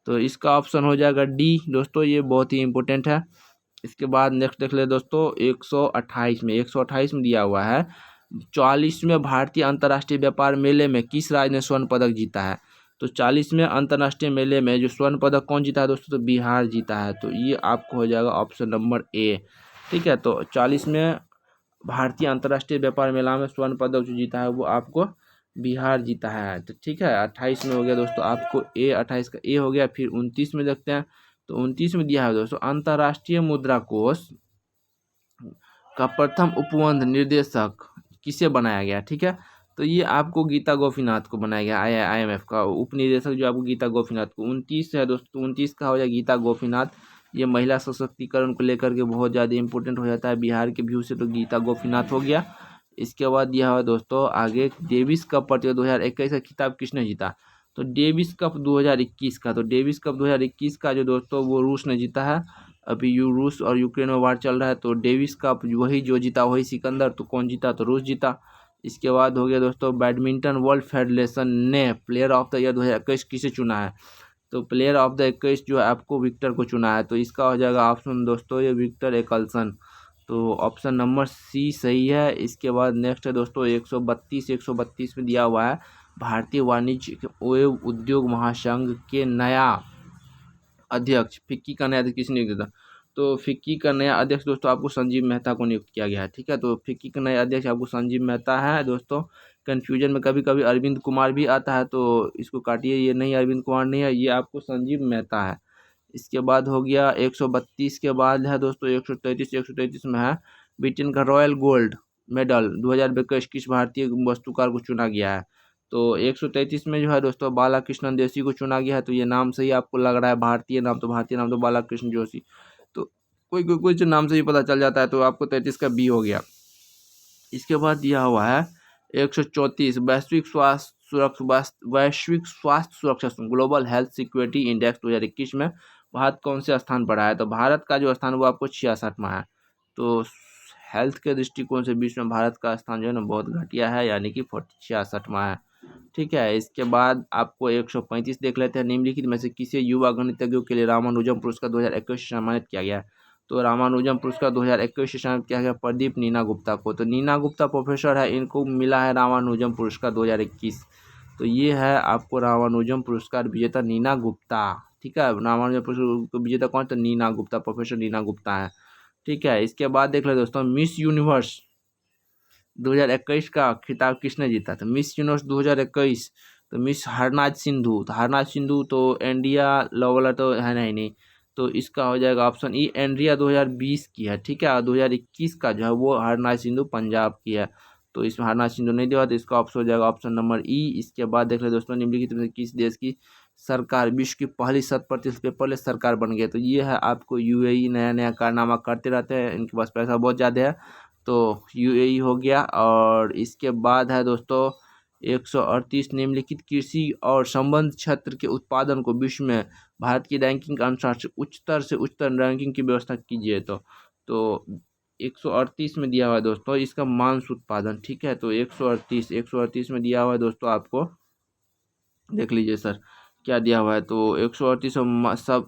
तो इसका ऑप्शन हो जाएगा डी दोस्तों, ये बहुत ही इंपॉर्टेंट है। इसके बाद नेक्स्ट देख ले दोस्तों 128 में दिया हुआ है 44वें भारतीय अंतर्राष्ट्रीय व्यापार मेले में किस राज्य ने स्वर्ण पदक जीता है। तो 40वें अंतर्राष्ट्रीय मेले में जो स्वर्ण पदक कौन जीता है दोस्तों, तो बिहार जीता है। तो ये आपको हो जाएगा ऑप्शन नंबर ए। ठीक है, तो 40वें भारतीय अंतर्राष्ट्रीय व्यापार मेला में स्वर्ण पदक जो जीता है वो आपको बिहार जीता है। तो ठीक है, 28 में हो गया दोस्तों आपको ए, 28 का ए हो गया। फिर 29 में देखते हैं, तो 29 में दिया है दोस्तों अंतर्राष्ट्रीय मुद्रा कोष का प्रथम उपबंध निर्देशक किसे बनाया गया। ठीक है, तो ये आपको गीता गोपीनाथ को बनाया गया, IMF का उप निदेशक जो आपको गीता गोपीनाथ को 29 है दोस्तों, 29 का हो जाएगा गीता गोपीनाथ। ये महिला सशक्तिकरण को लेकर के बहुत ज़्यादा इंपॉर्टेंट हो जाता है बिहार के व्यू से, तो गीता गोपीनाथ हो गया। इसके बाद यह है दोस्तों आगे डेविस कप प्रतियोगिता 2021 का खिताब किसने जीता। तो डेविस कप 2021 का, तो डेविस कप 2021 का जो दोस्तों वो रूस ने जीता है। अभी रूस और यूक्रेन में वार चल रहा है, तो डेविस कप वही जो जीता वही सिकंदर, तो कौन जीता, तो रूस जीता। इसके बाद हो गया दोस्तों बैडमिंटन वर्ल्ड फेडरेशन ने प्लेयर ऑफ द ईयर 2021 किसे चुना है। तो प्लेयर ऑफ द 21 जो है आपको विक्टर को चुना है। तो इसका हो जाएगा ऑप्शन दोस्तों ये विक्टर एकलसन। तो ऑप्शन नंबर सी सही है। इसके बाद नेक्स्ट है दोस्तों 132 में दिया हुआ है भारतीय वाणिज्य एवं उद्योग महासंघ के नया अध्यक्ष, फिक्की का नया अध्यक्ष किसने नियुक्त किया। तो फिक्की का नया अध्यक्ष दोस्तों आपको संजीव मेहता को नियुक्त किया गया है। ठीक है, तो फिक्की का नया अध्यक्ष आपको संजीव मेहता है दोस्तों। कन्फ्यूजन में कभी कभी अरविंद कुमार भी आता है, तो इसको काटिए, ये नहीं अरविंद कुमार नहीं है, ये आपको संजीव मेहता है। इसके बाद हो गया 132 के बाद है दोस्तों 133 में है ब्रिटेन का रॉयल गोल्ड मेडल 2021 किस भारतीय वस्तुकार को चुना गया है। तो 133 में जो है दोस्तों बालाकृष्णन जोशी को चुना गया है। तो ये नाम से ही आपको लग रहा है भारतीय नाम, तो भारतीय नाम तो बालाकृष्ण जोशी, तो कोई कुछ नाम से ही पता चल जाता है। तो आपको 33 का बी हो गया। इसके बाद दिया हुआ है 134 वैश्विक स्वास्थ्य सुरक्षा ग्लोबल हेल्थ सिक्योरिटी इंडेक्स 2021 में भारत कौन से स्थान पर आया है। तो भारत का जो स्थान वो आपको 66वां है। तो हेल्थ के दृष्टिकोण से विश्व में भारत का स्थान जो है ना बहुत घटिया है, यानी कि 66वां है। ठीक है, इसके बाद आपको 135 देख लेते हैं निम्नलिखित में से किसे युवा गणितज्ञों के लिए रामानुजम पुरस्कार 2021 से सम्मानित किया गया है। तो रामानुजम पुरस्कार 2021 से सम्मानित किया गया प्रदीप नीना गुप्ता को। तो नीना गुप्ता प्रोफेसर है, इनको मिला है रामानुजम पुरस्कार 2021। तो ये है आपको रामानुजम पुरस्कार विजेता नीना गुप्ता। ठीक है, रामानुजम पुरस्कार विजेता कौन, तो नीना गुप्ता, प्रोफेसर नीना गुप्ता है। ठीक है, इसके बाद देख ले दोस्तों मिस यूनिवर्स 2021 का खिताब किसने जीता था। मिस यूनिवर्स 2021 तो मिस हरनाज सिंधु। तो हरनाज सिंधु तो इंडिया लेवल तो है नहीं, तो इसका हो जाएगा ऑप्शन ई एंड्रिया 2020 की है। ठीक है, 2021 का जो है वो हरनाज सिंधु पंजाब की है। तो इसमें हरनाज सिंधु नहीं दिया, तो इसका ऑप्शन हो जाएगा ऑप्शन नंबर ई। इसके बाद देख ले दोस्तों निम्नलिखित में किस देश की सरकार विश्व की पहली 100% पेपरलेस सरकार बन गई। तो ये है आपको UAE नया नया कारनामा करते रहते हैं, इनके पास पैसा बहुत ज़्यादा है, तो UAE हो गया। और इसके बाद है दोस्तों 138 निम्नलिखित कृषि और संबंध क्षेत्र के उत्पादन को विश्व में भारत की रैंकिंग के अनुसार से उच्चतर रैंकिंग की व्यवस्था कीजिए। तो 138 में दिया हुआ है दोस्तों इसका मांस उत्पादन। ठीक है, तो 138 में दिया हुआ है दोस्तों, आपको देख लीजिए सर क्या दिया हुआ है। तो 138 सब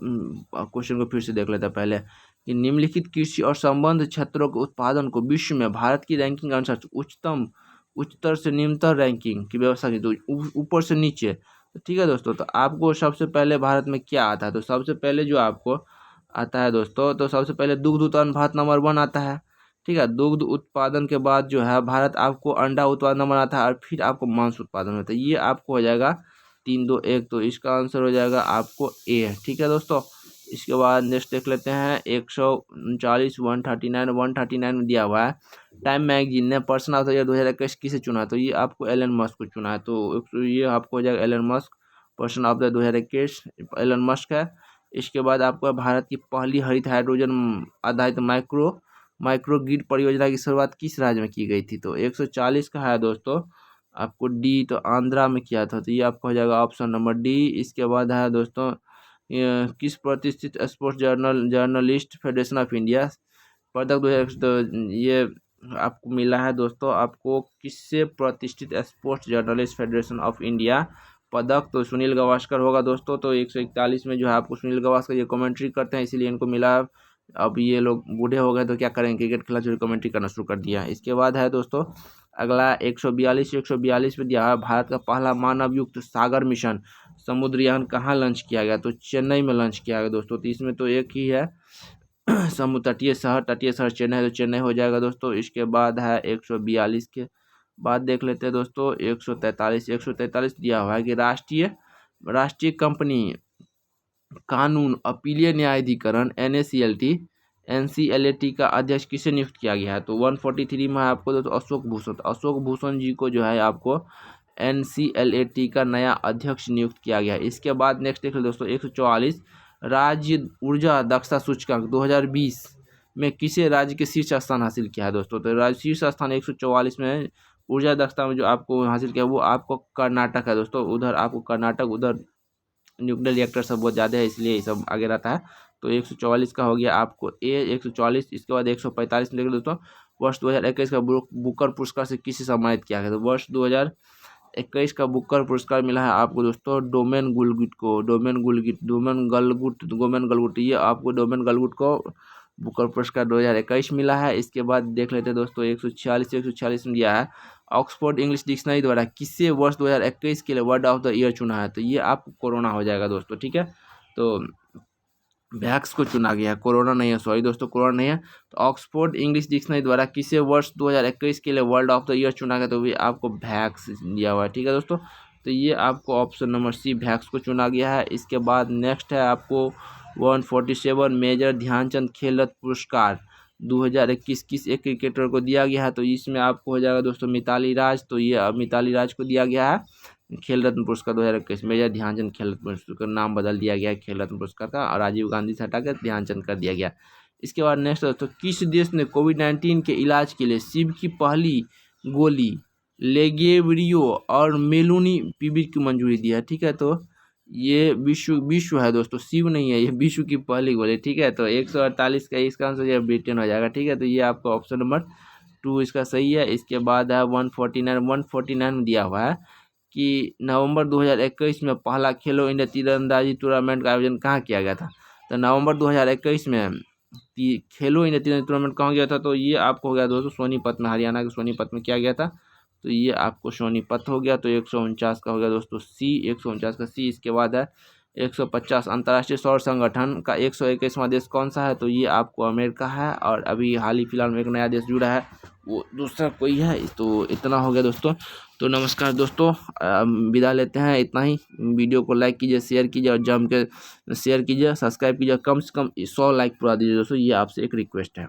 क्वेश्चन को फिर से देख लेते हैं पहले कि निम्नलिखित कृषि और संबंध क्षेत्रों के उत्पादन को विश्व में भारत की रैंकिंग के अनुसार उच्चतर से निम्नतर रैंकिंग की व्यवस्था की, तो ऊपर से नीचे। तो ठीक है दोस्तों, तो आपको सबसे पहले भारत में क्या आता है। तो सबसे पहले जो आपको आता है दोस्तों, तो सबसे पहले दुग्ध उत्पादन भारत नंबर 1 आता है। ठीक है, दुग्ध उत्पादन के बाद जो है भारत आपको अंडा उत्पादन नंबर आता है, और फिर आपको मांस उत्पादन होता है। ये आपको हो जाएगा 3, 2, 1, तो इसका आंसर हो जाएगा आपको ए। ठीक है दोस्तों, इसके बाद नेक्स्ट देख लेते हैं 139 139 में दिया हुआ है टाइम मैगजीन ने पर्सन ऑफ द ईयर 2021 किसे चुना। तो ये आपको एलन मस्क को चुना है। तो ये आपको हो जाएगा Elon Musk person of the 2021 Elon Musk है। इसके बाद आपको भारत की पहली हरित हाइड्रोजन आधारित माइक्रो ग्रिड परियोजना की शुरुआत किस राज्य में की गई थी। तो 140 का है दोस्तों आपको डी, तो आंध्रा में किया था। तो ये आपका हो जाएगा ऑप्शन नंबर डी। इसके बाद है दोस्तों किस प्रतिष्ठित sports journalist federation of India पदक 2021, तो ये आपको मिला है दोस्तों, आपको किससे प्रतिष्ठित sports journalist federation of India पदक तो सुनील गावस्कर होगा दोस्तों। तो 141 में जो है आपको सुनील गावस्कर ये कमेंट्री करते हैं, इसीलिए इनको मिला। अब ये लोग बूढ़े हो गए तो क्या करेंगे, क्रिकेट खेला जो कमेंट्री करना शुरू कर दिया। इसके बाद है दोस्तों अगला 142 में दिया है भारत का पहला मानव युक्त सागर मिशन समुद्रयान कहाँ लॉन्च किया गया, तो चेन्नई में लॉन्च किया गया दोस्तों। तो इसमें तो एक ही है समुद्र तटीय शहर चेन्नई, तो चेन्नई हो जाएगा दोस्तों। इसके बाद है 142 के बाद देख लेते हैं दोस्तों 143 दिया हुआ है कि राष्ट्रीय कंपनी कानून अपीलीय न्यायाधिकरण NCLAT का अध्यक्ष किसे नियुक्त किया गया है, तो 143 में आपको दोस्तों अशोक भूषण जी को जो है आपको NCLAT का नया अध्यक्ष नियुक्त किया गया है। इसके बाद नेक्स्ट देख लो दोस्तों 144 राज्य ऊर्जा दक्षता सूचकांक 2020 में किसे राज्य के शीर्ष स्थान हासिल किया है दोस्तों, तो राज्य शीर्ष स्थान 144 में ऊर्जा दक्षता में जो आपको हासिल किया वो आपको कर्नाटक है दोस्तों। उधर आपको कर्नाटक, उधर न्यूक्लियर रिएक्टर सब बहुत ज़्यादा है, इसलिए ये सब आगे रहता है। तो 144 का हो गया आपको 144। इसके बाद 145 में देख लो दोस्तों वर्ष 2021 का बुकर पुरस्कार से किसे सम्मानित किया गया, तो वर्ष 2021 का बुकर पुरस्कार मिला है आपको दोस्तों डोमेन गलगुट, ये आपको डोमेन गलगुट को बुकर पुरस्कार 2021 मिला है। इसके बाद देख लेते हैं दोस्तों 146 में दिया है ऑक्सफोर्ड इंग्लिश डिक्शनरी द्वारा किसे वर्ष 2021 के लिए वर्ड ऑफ द ईयर चुना है, तो ये आपको कोरोना हो जाएगा दोस्तों। ठीक है, तो वैक्स को चुना गया है, कोरोना नहीं है, सॉरी दोस्तों कोरोना नहीं है। तो ऑक्सफोर्ड इंग्लिश डिक्शनरी द्वारा किसे वर्ष 2021 के लिए वर्ड ऑफ द ईयर चुना गया, तो भी आपको वैक्स दिया हुआ है। ठीक है दोस्तों, तो ये आपको ऑप्शन नंबर सी वैक्स को चुना गया है। इसके बाद नेक्स्ट है आपको 147 मेजर ध्यानचंद खेल रत्न पुरस्कार 2021 किस एक क्रिकेटर को दिया गया है, तो इसमें आपको हो जाएगा दोस्तों मिताली राज। तो ये मिताली राज को दिया गया है खेल रत्न पुरस्कार 2021, मेजर ध्यानचंद खेल रत्न पुरस्कार का नाम बदल दिया गया है खेल रत्न पुरस्कार का, और राजीव गांधी से हटाकर ध्यानचंद कर दिया गया। इसके बाद नेक्स्ट दोस्तों किस देश ने कोविड-19 के इलाज के लिए शिव की पहली गोली लेगेब्रियो और मेलुनीपिविर की मंजूरी दी है। ठीक है, तो ये विश्व है दोस्तों, शिव नहीं है, ये विश्व की पहली गोली। ठीक है, तो 148 का इसका आंसर ये ब्रिटेन हो जाएगा। ठीक है, तो ये आपका ऑप्शन नंबर 2 इसका सही है। इसके बाद है 149 में दिया हुआ है कि नवंबर 2021 में पहला खेलो इंडिया तीरंदाजी टूर्नामेंट का आयोजन कहाँ किया गया था, तो नवंबर 2021 में खेलो इंडिया तीरंदाजी टूर्नामेंट कहाँ गया था, तो ये आपको हो गया दोस्तों सोनीपत में, हरियाणा के सोनीपत में किया गया था। तो ये आपको सोनीपत हो गया। तो 149 का हो गया दोस्तों सी, 149 का सी। इसके बाद है 150 अंतर्राष्ट्रीय सौर संगठन का 121वां देश कौन सा है, तो ये आपको अमेरिका है, और अभी हाल ही फिलहाल में एक नया देश जुड़ा है वो दूसरा कोई है। तो इतना हो गया दोस्तों। तो नमस्कार दोस्तों, विदा लेते हैं, इतना ही। वीडियो को लाइक कीजिए, शेयर कीजिए, और जम के शेयर कीजिए, सब्सक्राइब कीजिए, कम से कम 100 लाइक पूरा दीजिए दोस्तों, ये आपसे एक रिक्वेस्ट है।